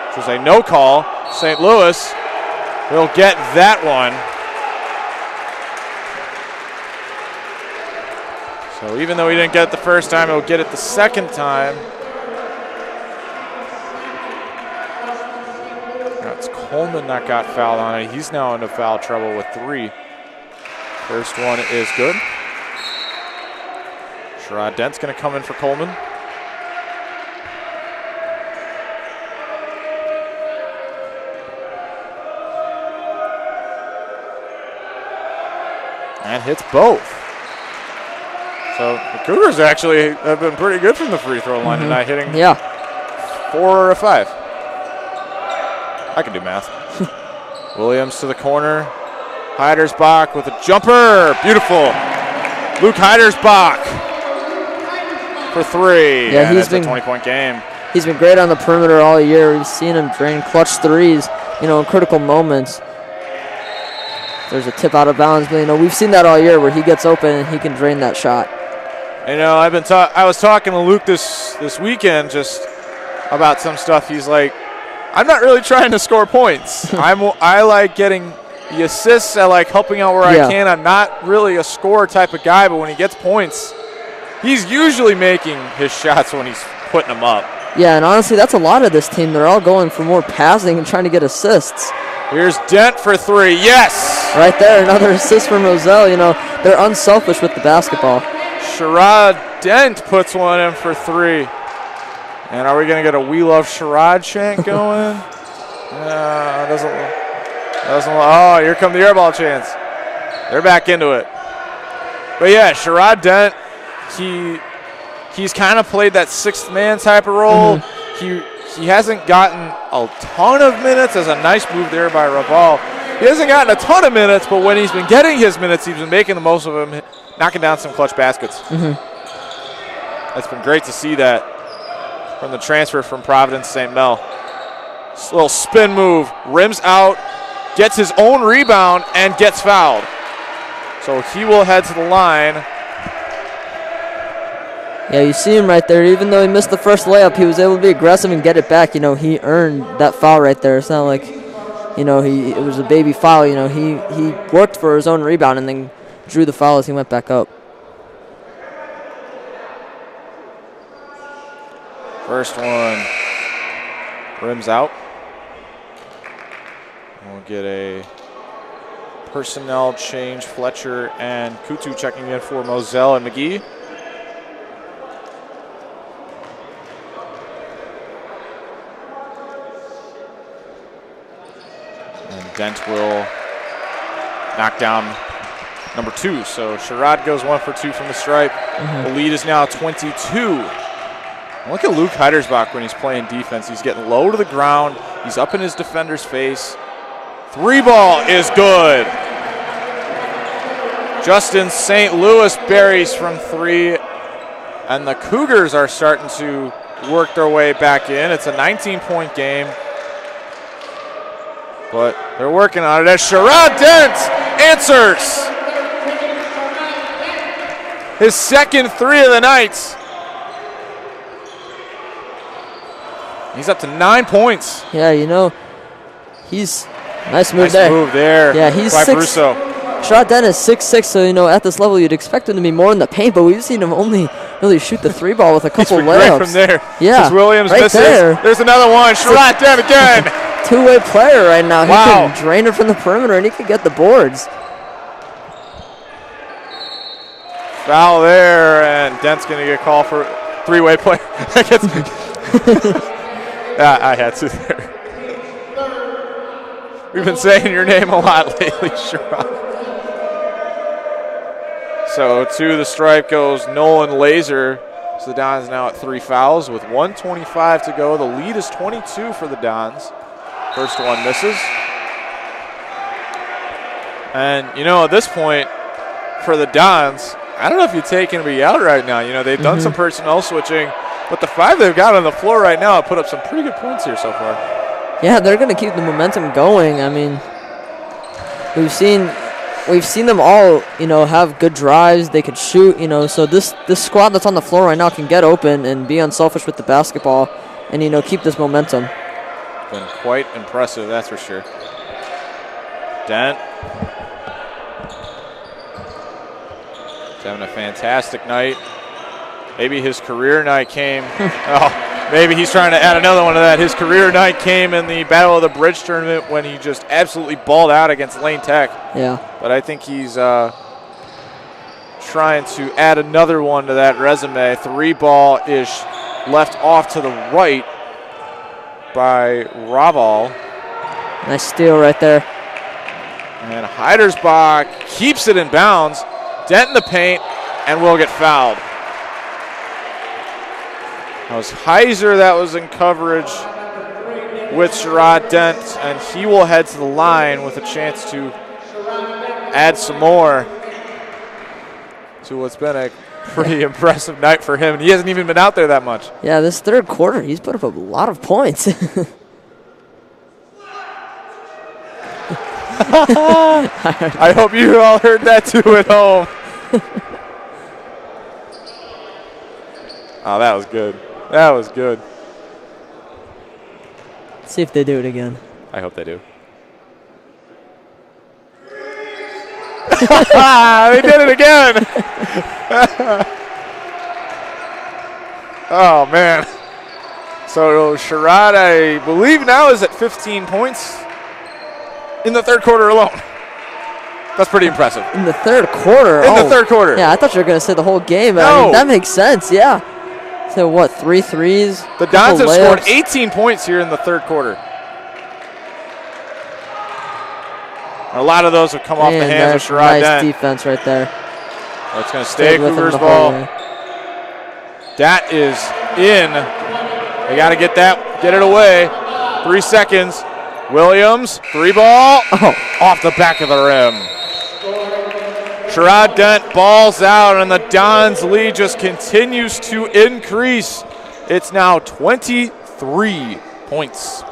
which was a no call. St. Louis will get that one. So even though he didn't get it the first time, he'll get it the second time. That's Coleman that got fouled on it. He's now into foul trouble with 3. First one is good. Sherrod Dent's going to come in for Coleman. And hits both. So the Cougars actually have been pretty good from the free throw line tonight, hitting 4 or 5. I can do math. Williams to the corner. Heidersbach with a jumper. Beautiful. Luke Heidersbach for 3. Yeah, he's been a 20-point game. He's been great on the perimeter all year. We've seen him drain clutch threes, in critical moments. There's a tip out of bounds, but we've seen that all year where he gets open and he can drain that shot. I was talking to Luke this weekend just about some stuff. He's like, I'm not really trying to score points. I like getting the assists. I like helping out where I can. I'm not really a scorer type of guy, but when he gets points, he's usually making his shots when he's putting them up. Yeah, and honestly, that's a lot of this team. They're all going for more passing and trying to get assists. Here's Dent for 3. Yes! Right there, another assist for Moselle. They're unselfish with the basketball. Sherrod Dent puts one in for 3. And are we going to get a We Love Sherrod chant going? Doesn't. Oh, here come the airball chants. They're back into it. But yeah, Sherrod Dent, he's kind of played that sixth man type of role. He hasn't gotten a ton of minutes. As a nice move there by Raval. He hasn't gotten a ton of minutes, but when he's been getting his minutes, he's been making the most of them, knocking down some clutch baskets. It's been great to see that from the transfer from Providence St. Mel. This little spin move, rims out, gets his own rebound, and gets fouled. So he will head to the line. Yeah, you see him right there. Even though he missed the first layup, he was able to be aggressive and get it back. He earned that foul right there. It's not like, it was a baby foul. He worked for his own rebound and then drew the foul as he went back up. First one rims out. We'll get a personnel change. Fletcher and Kutu checking in for Moselle and McGee. And Dent will knock down number 2. So Sherrod goes 1 for 2 from the stripe. The lead is now 22. Look at Luke Heidersbach when he's playing defense. He's getting low to the ground. He's up in his defender's face. 3 ball is good. Justin St. Louis buries from 3. And the Cougars are starting to work their way back in. It's a 19-point game. But they're working on it as Sherrod Dent answers. His second 3 of the night. He's up to 9 points. Yeah, you know, he's nice move Nice there. move there. Yeah, he's by 6. Brusso. Sherrod Dent is 6'6", so you know at this level you'd expect him to be more in the paint, but we've seen him only really shoot the 3 ball with a couple He's layups. great from there. Yeah, As Williams right misses. there. There's another one. Sherrod Dent again. Two-way player right now. Wow. He can drain it from the perimeter and he can get the boards. Foul there, and Dent's going to get called for 3-way play. I had to there. We've been saying your name a lot lately, Sherrod. So to the stripe goes Nolan Laser. So the Dons now at 3 fouls with 1:25 to go. The lead is 22 for the Dons. First one misses. And, you know, at this point, for the Dons, I don't know if you're taking me out right now. You know, they've done some personnel switching, but the 5 they've got on the floor right now have put up some pretty good points here so far. Yeah, they're going to keep the momentum going. I mean, we've seen them all, you know, have good drives. They could shoot, you know. So this squad that's on the floor right now can get open and be unselfish with the basketball and, you know, keep this momentum. Been quite impressive, that's for sure. Dent. He's having a fantastic night. Maybe his career night came. Maybe he's trying to add another one to that. His career night came in the Battle of the Bridge tournament when he just absolutely balled out against Lane Tech. Yeah. But I think he's trying to add another one to that resume. 3 ball is left off to the right by Raval. Nice steal right there. And Heidersbach keeps it in bounds. Dent in the paint, and will get fouled. That was Heiser that was in coverage with Sherrod Dent, and he will head to the line with a chance to add some more to what's been a pretty impressive night for him. And he hasn't even been out there that much. Yeah, this third quarter, he's put up a lot of points. I hope you all heard that too at home. Oh, that was good. That was good. See if they do it again. I hope they do. They did it again. Oh, man. So Sherrod, I believe now, is at 15 points in the third quarter alone. That's pretty impressive. In the third quarter? In the third quarter. Yeah, I thought you were going to say the whole game. No. I mean, that makes sense, yeah. So what, 3 threes? The Dons have layups. scored 18 points here in the third quarter. A lot of those have come off the hands of Sherrod Nice Dent. defense right there. It's going to stay Stayed with him Cougars the ball. whole way. That is in. They got to get it away. 3 seconds. Williams, 3 ball. Off the back of the rim. Sherrod Dent balls out, and the Dons' lead just continues to increase. It's now 23 points.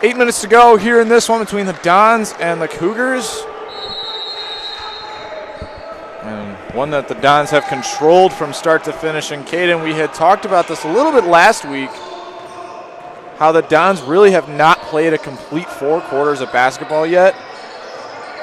8 minutes to go here in this one between the Dons and the Cougars. And one that the Dons have controlled from start to finish. And Caden, we had talked about this a little bit last week, how the Dons really have not played a complete 4 quarters of basketball yet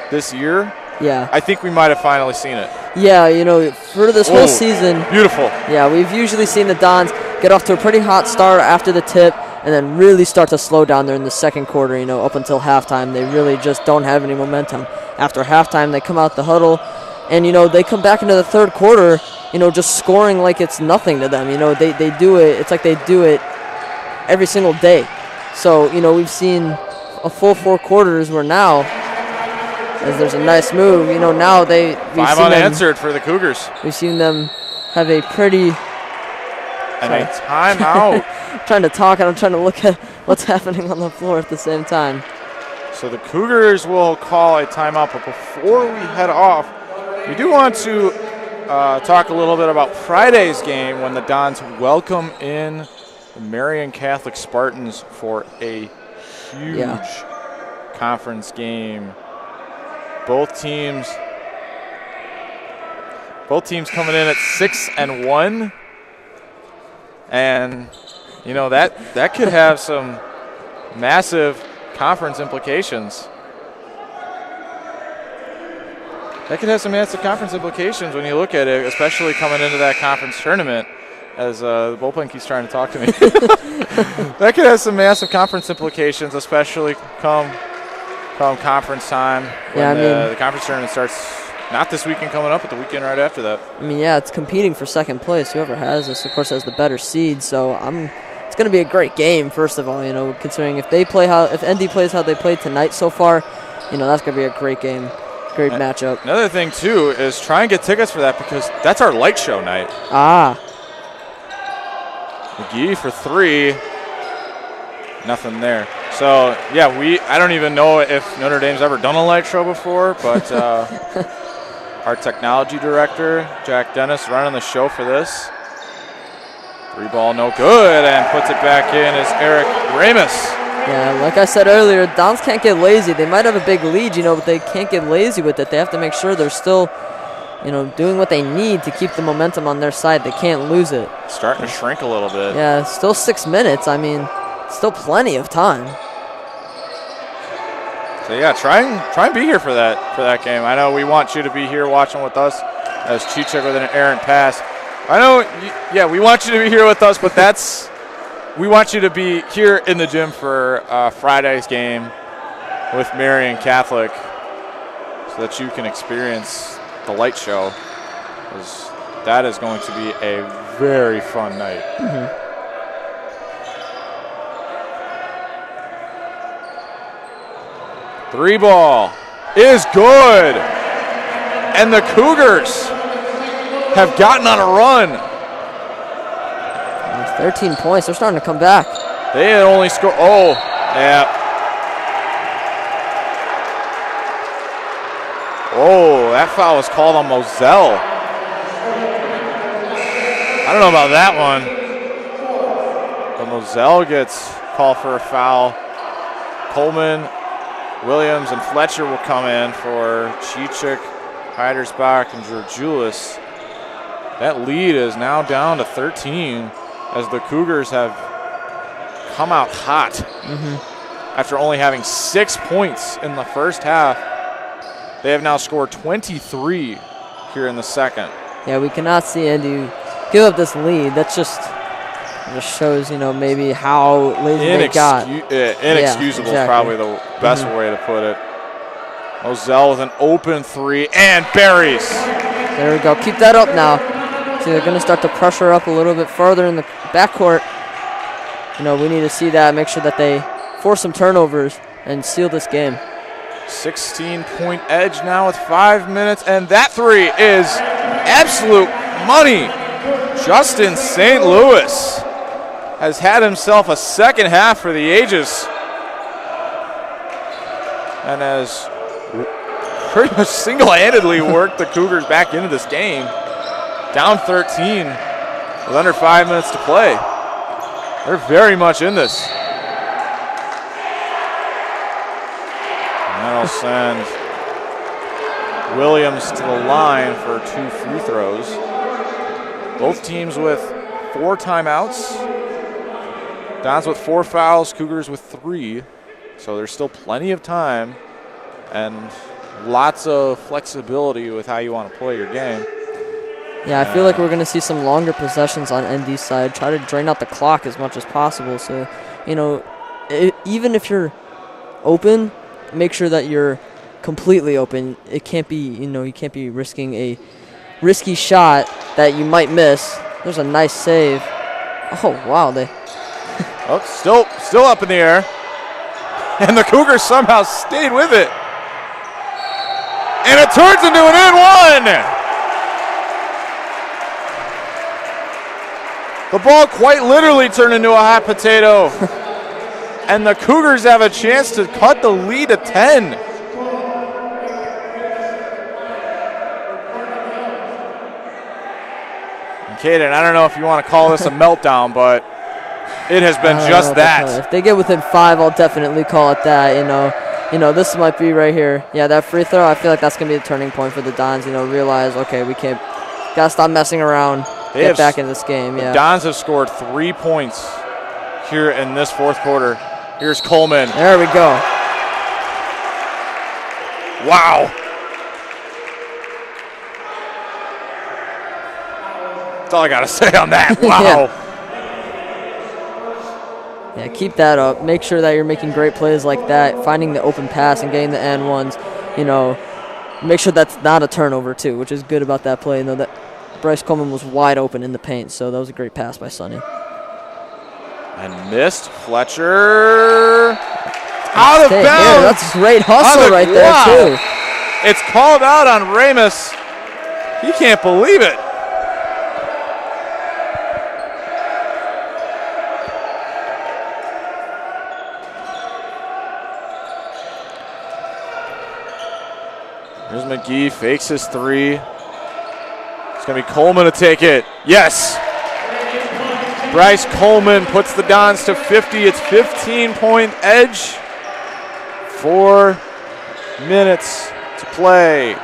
this year. Yeah. I think we might have finally seen it. Yeah, you know, for this whole season. Beautiful. Yeah, we've usually seen the Dons get off to a pretty hot start after the tip and then really start to slow down there in the second quarter, you know, up until halftime. They really just don't have any momentum. After halftime, they come out the huddle, and, you know, they come back into the third quarter, you know, just scoring like it's nothing to them. You know, they do it. It's like they do it every single day. So, you know, we've seen a full 4 quarters where now, as there's a nice move, you know, now we've 5 seen unanswered for the Cougars. We've seen them have a pretty... And a timeout. I'm trying to talk and I'm trying to look at what's happening on the floor at the same time. So the Cougars will call a timeout, but before we head off, we do want to talk a little bit about Friday's game when the Dons welcome in the Marian Catholic Spartans for a huge conference game. Both teams coming in at 6-1. And, you know, that could have some massive conference implications. That could have some massive conference implications when you look at it, especially coming into that conference tournament, as the bullpen keeps trying to talk to me. That could have some massive conference implications, especially come conference time when the conference tournament starts. Not this weekend coming up, but the weekend right after that. I mean, yeah, it's competing for second place. Whoever has this, of course, has the better seed. So it's going to be a great game. First of all, you know, considering if ND plays how they played tonight so far, you know, that's going to be a great game, great matchup. Another thing too is try and get tickets for that because that's our light show night. McGee for 3. Nothing there. So yeah, I don't even know if Notre Dame's ever done a light show before, but. Our technology director, Jack Dennis, running the show for this. 3 ball, no good, and puts it back in is Eric Ramus. Yeah, like I said earlier, Dons can't get lazy. They might have a big lead, you know, but they can't get lazy with it. They have to make sure they're still, you know, doing what they need to keep the momentum on their side. They can't lose it. Starting to shrink a little bit. Yeah, still 6 minutes. I mean, still plenty of time. So yeah, try and be here for that game. I know we want you to be here watching with us as Chichek with an errant pass. I know, we want you to be here with us, but we want you to be here in the gym for Friday's game with Marian Catholic so that you can experience the light show, because that is going to be a very fun night. Mm-hmm. 3 ball is good. And the Cougars have gotten on a run. 13 points. They're starting to come back. They had only scored. Oh, yeah. Oh, that foul was called on Moselle. I don't know about that one. But Moselle gets called for a foul. Coleman, Williams, and Fletcher will come in for Chichik, Heidersbach, and Georgioulis. That lead is now down to 13 as the Cougars have come out hot after only having 6 points in the first half. They have now scored 23 here in the second. Yeah, we cannot see Andy give up this lead. That just shows, you know, maybe how lazy they got. Inexcusable is probably the best way to put it. Moselle with an open 3 and buries. There we go. Keep that up now. So they're going to start to pressure up a little bit further in the backcourt. You know, we need to see that, make sure that they force some turnovers and seal this game. 16-point edge now with 5 minutes, and that 3 is absolute money. Justin St. Louis has had himself a second half for the ages and has pretty much single-handedly worked the Cougars back into this game. Down 13 with under 5 minutes to play. They're very much in this. They'll send Williams to the line for 2 free throws. Both teams with 4 timeouts. Dons with 4 fouls, Cougars with 3. So there's still plenty of time and lots of flexibility with how you want to play your game. Yeah, I feel like we're going to see some longer possessions on ND's side. Try to drain out the clock as much as possible. So, you know, even if you're open, make sure that you're completely open. It can't be, you know, you can't be risking a risky shot that you might miss. There's a nice save. Oh, wow. Still up in the air. And the Cougars somehow stayed with it. And it turns into an and 1. The ball quite literally turned into a hot potato. And the Cougars have a chance to cut the lead to 10. And Caden, I don't know if you want to call this a meltdown, but it has been just that. If they get within 5, I'll definitely call it that. You know, this might be right here. Yeah, that free throw, I feel like that's going to be the turning point for the Dons. You know, realize, okay, we can't, got to stop messing around. Get back in this game, yeah. The Dons have scored 3 points here in this 4th quarter. Here's Coleman. There we go. Wow. That's all I got to say on that. Wow. Yeah, keep that up. Make sure that you're making great plays like that, finding the open pass and getting the and ones. You know, make sure that's not a turnover too, which is good about that play. You know, that Bryce Coleman was wide open in the paint, so that was a great pass by Sonny. And missed. Fletcher out of bounds. Yeah, that's great hustle right there, too. It's called out on Ramus. He can't believe it. Here's McGee, fakes his 3. It's going to be Coleman to take it. Yes. Bryce Coleman puts the Dons to 50. It's 15-point edge. 4 minutes to play.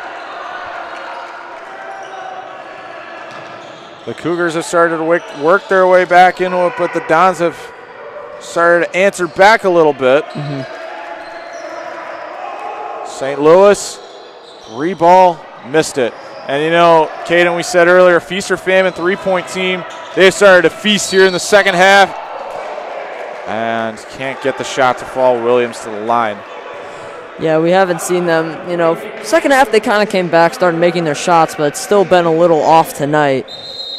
The Cougars have started to work their way back into it, but the Dons have started to answer back a little bit. St. Louis, 3 ball, missed it. And you know, Caden, we said earlier, feast or famine, 3-point team. They started to feast here in the second half. And can't get the shot to fall. Williams to the line. Yeah, we haven't seen them. You know, second half they kind of came back, started making their shots, but it's still been a little off tonight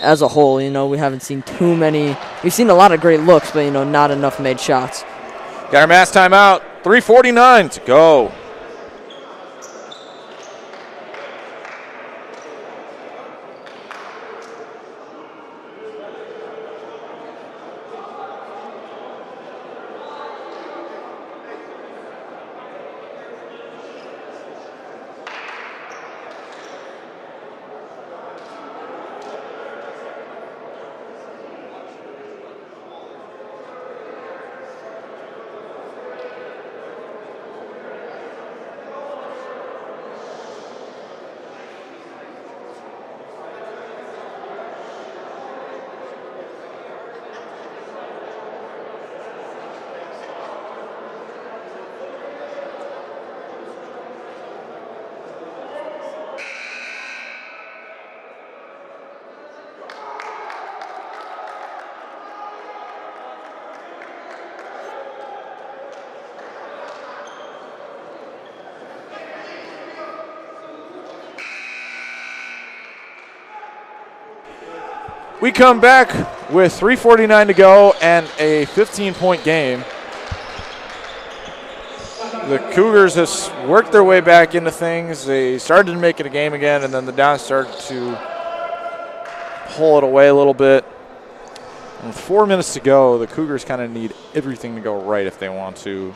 as a whole. You know, we haven't seen too many. We've seen a lot of great looks, but, you know, not enough made shots. Got our mass timeout. 3:49 to go. We come back with 3:49 to go and a 15-point game. The Cougars have worked their way back into things. They started to make it a game again, and then the Dons started to pull it away a little bit. And with 4 minutes to go, the Cougars kind of need everything to go right if they want to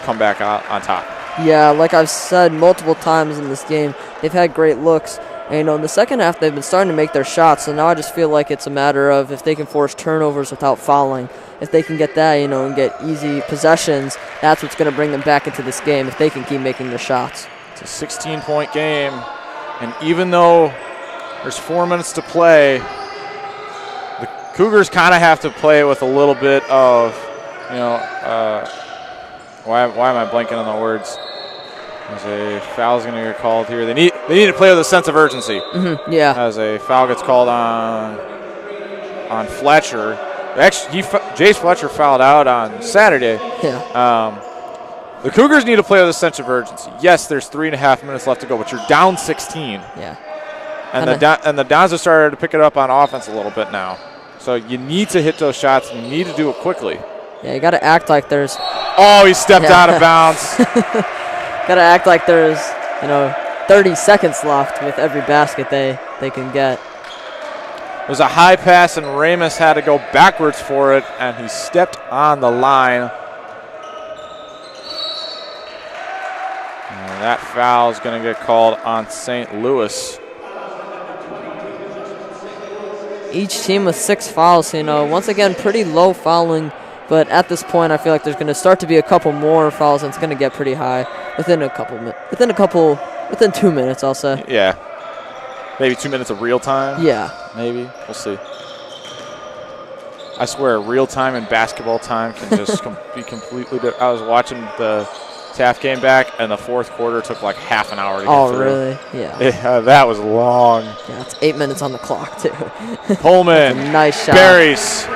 come back on top. Yeah, like I've said multiple times in this game, they've had great looks. And, in the second half, they've been starting to make their shots. So now I just feel like it's a matter of if they can force turnovers without fouling. If they can get that, and get easy possessions, that's what's going to bring them back into this game if they can keep making their shots. It's a 16-point game, and even though there's 4 minutes to play, the Cougars kind of have to play with a little bit of, why am I blanking on the words? There's a foul's going to get called here. They need to play with a sense of urgency. Yeah. As a foul gets called on Fletcher. Actually, Jace Fletcher fouled out on Saturday. Yeah. The Cougars need to play with a sense of urgency. Yes, there's 3.5 minutes left to go, but you're down 16. Yeah. And the Dons have started to pick it up on offense a little bit now. So you need to hit those shots, and you need to do it quickly. Yeah, you got to act like there's... Oh, he stepped out of bounds. Got to act like there's, 30 seconds left with every basket they can get. It was a high pass, and Ramus had to go backwards for it, and he stepped on the line. And that foul is going to get called on St. Louis. Each team with 6 fouls, once again, pretty low fouling. But at this point, I feel like there's going to start to be a couple more fouls, and it's going to get pretty high within 2 minutes, I'll say. Yeah. Maybe 2 minutes of real time? Yeah. Maybe. We'll see. I swear, real time and basketball time can just be completely different. I was watching the Taft game back, and the fourth quarter took like half an hour to get through. Oh, really? Yeah. That was long. Yeah, it's 8 minutes on the clock, too. Coleman. Nice shot. Buries.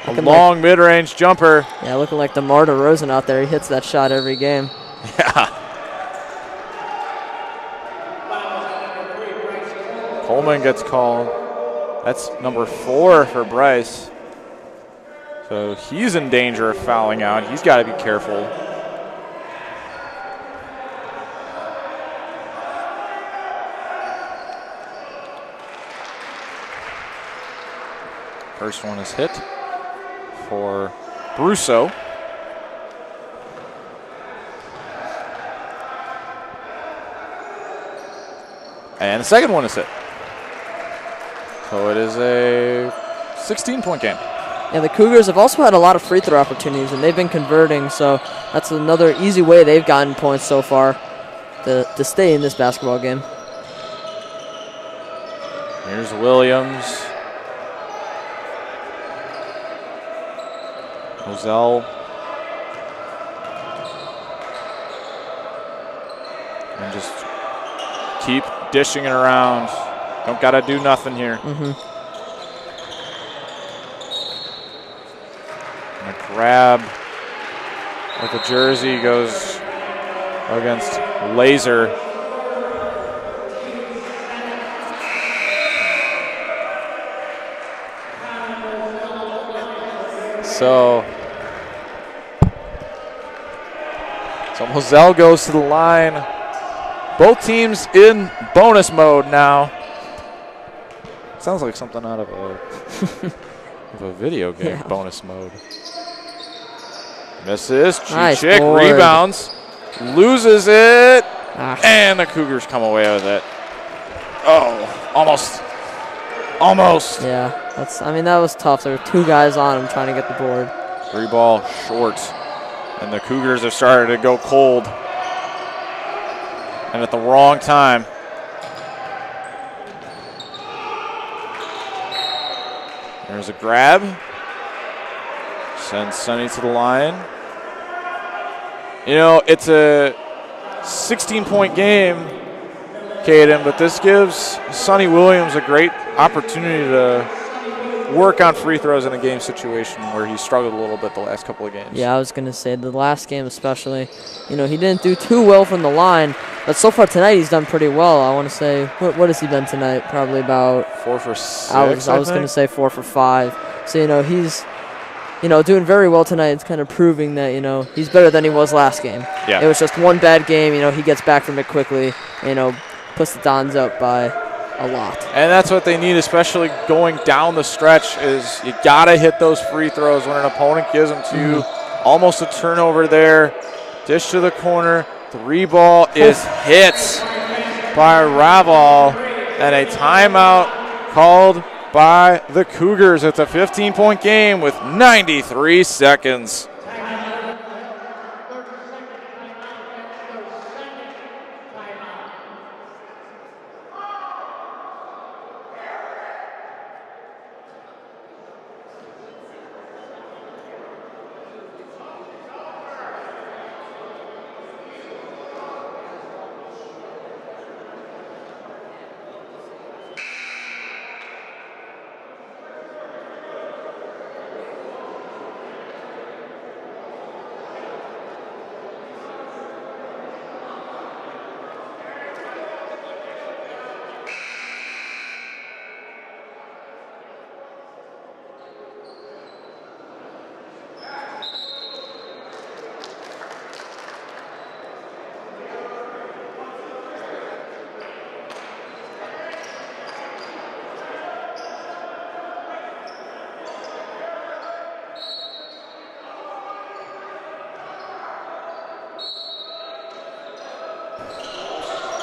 A long mid-range jumper. Yeah, looking like DeMar DeRozan out there. He hits that shot every game. Yeah. Coleman gets called. That's number 4 for Bryce. So he's in danger of fouling out. He's got to be careful. First one is hit for Brusso. And the second one is hit. So it is a 16-point game. Yeah, the Cougars have also had a lot of free throw opportunities, and they've been converting, so that's another easy way they've gotten points so far to stay in this basketball game. Here's Williams. Moselle. And just keep dishing it around. Don't got to do nothing here. And a grab with the jersey goes against Laser. So Moselle goes to the line. Both teams in bonus mode now. Sounds like something out of a video game, yeah. Bonus mode. Misses. Nice Chick board. Rebounds. Loses it. And the Cougars come away with it. Oh, almost. Almost. Yeah, that was tough. There were 2 guys on him trying to get the board. 3 ball short. And the Cougars have started to go cold. And at the wrong time. There's a grab. Sends Sonny to the line. It's a 16-point game, Caden, but this gives Sonny Williams a great opportunity to work on free throws in a game situation where he struggled a little bit the last couple of games. Yeah, I was going to say the last game especially. He didn't do too well from the line, but so far tonight he's done pretty well. I want to say, what has he done tonight? Probably about 4 for 6. I was going to say 4 for 5. So he's doing very well tonight. It's kind of proving that he's better than he was last game. Yeah. It was just one bad game. He gets back from it quickly. Puts the Dons up by a lot. And that's what they need, especially going down the stretch, is you got to hit those free throws when an opponent gives them to you. Almost a turnover there. Dish to the corner. 3 ball is hit by Raval, and a timeout called by the Cougars. It's a 15-point game with 93 seconds.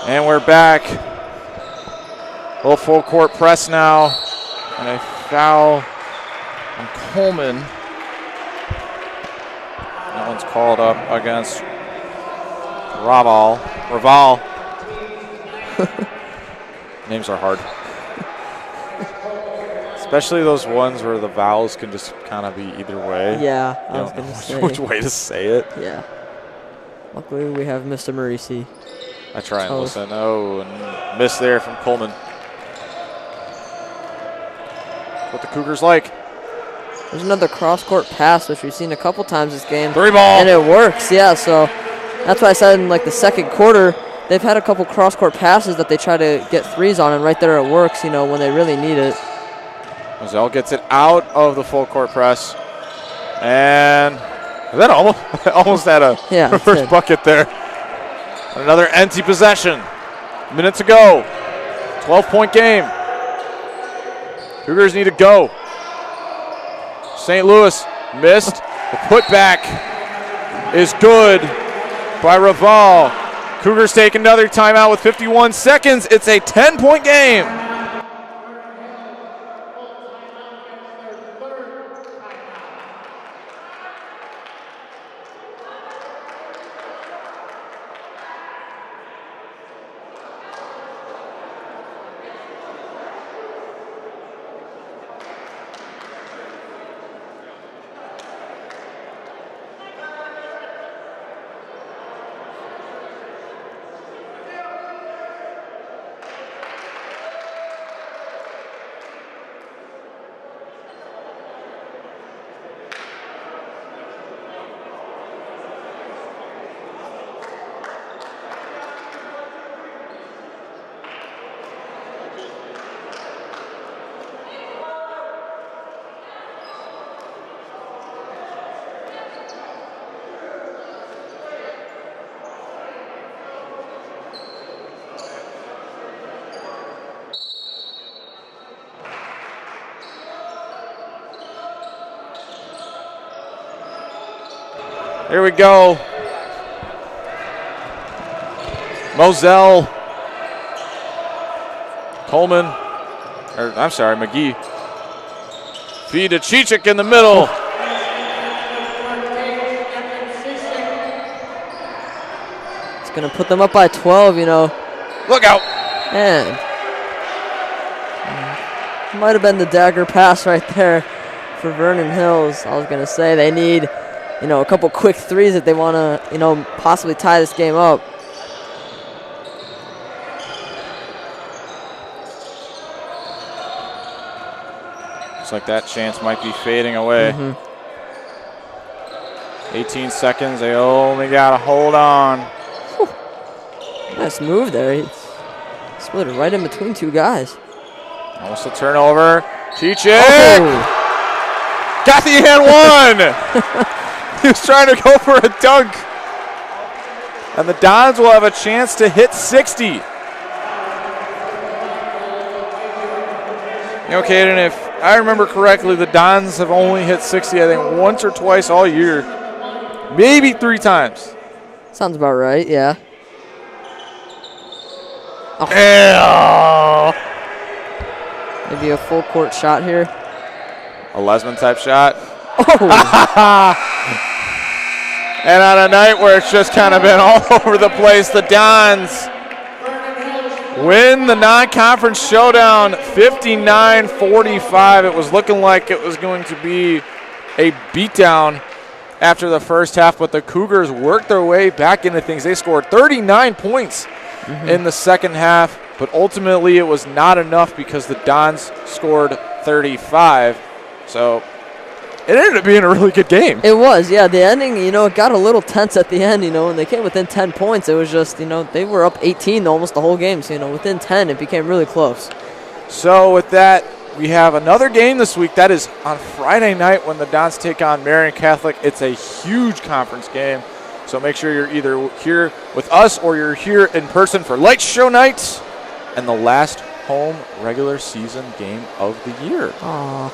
And we're back. Little full court press now. And a foul on Coleman. That one's called up against Raval. Names are hard. Especially those ones where the vowels can just kind of be either way. Yeah, I was going to say. Which way to say it. Yeah. Luckily, we have Mr. Marisi. I try and listen. Oh, and miss there from Coleman. That's what the Cougars like. There's another cross-court pass, which we've seen a couple times this game. 3 ball. And it works, yeah. So that's why I said in like the second quarter, they've had a couple cross-court passes that they try to get threes on, and right there it works, you know, when they really need it. Moselle gets it out of the full court press. And that almost had a first bucket there. Another empty possession. Minute to go. 12-point game. Cougars need to go. St. Louis missed. The putback is good by Raval. Cougars take another timeout with 51 seconds. It's a 10-point game. Here we go. Moselle. Coleman. I'm sorry, McGee. Feed to Chichik in the middle. It's going to put them up by 12, you know. Look out. And might have been the dagger pass right there for Vernon Hills. I was going to say they need, you know, a couple quick threes if they want to, you know, possibly tie this game up. Looks like that chance might be fading away. 18 seconds. They only got to hold on. Whew. Nice move there. He split it right in between two guys. Almost a turnover. Chichik! Oh. Got the and one! He was trying to go for a dunk. And the Dons will have a chance to hit 60. You know, Caden, if I remember correctly, the Dons have only hit 60, I think, once or twice all year. Maybe 3 times. Sounds about right, yeah. Oh. Maybe a full court shot here. A Lesman type shot. Oh! And on a night where it's just kind of been all over the place, the Dons win the non-conference showdown 59-45. It was looking like it was going to be a beatdown after the first half, but the Cougars worked their way back into things. They scored 39 points in the second half, but ultimately it was not enough because the Dons scored 35. So it ended up being a really good game. It was, yeah. The ending, it got a little tense at the end, when they came within 10 points. It was just, they were up 18 almost the whole game. So, within 10, it became really close. So with that, we have another game this week. That is on Friday night when the Dons take on Marian Catholic. It's a huge conference game. So make sure you're either here with us or you're here in person for Light Show Night and the last home regular season game of the year. Aww.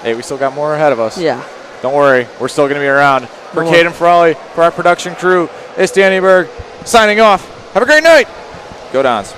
Hey, we still got more ahead of us. Yeah. Don't worry. We're still going to be around. For Caden Frawley, for our production crew, it's Danny Berg signing off. Have a great night. Go Dons.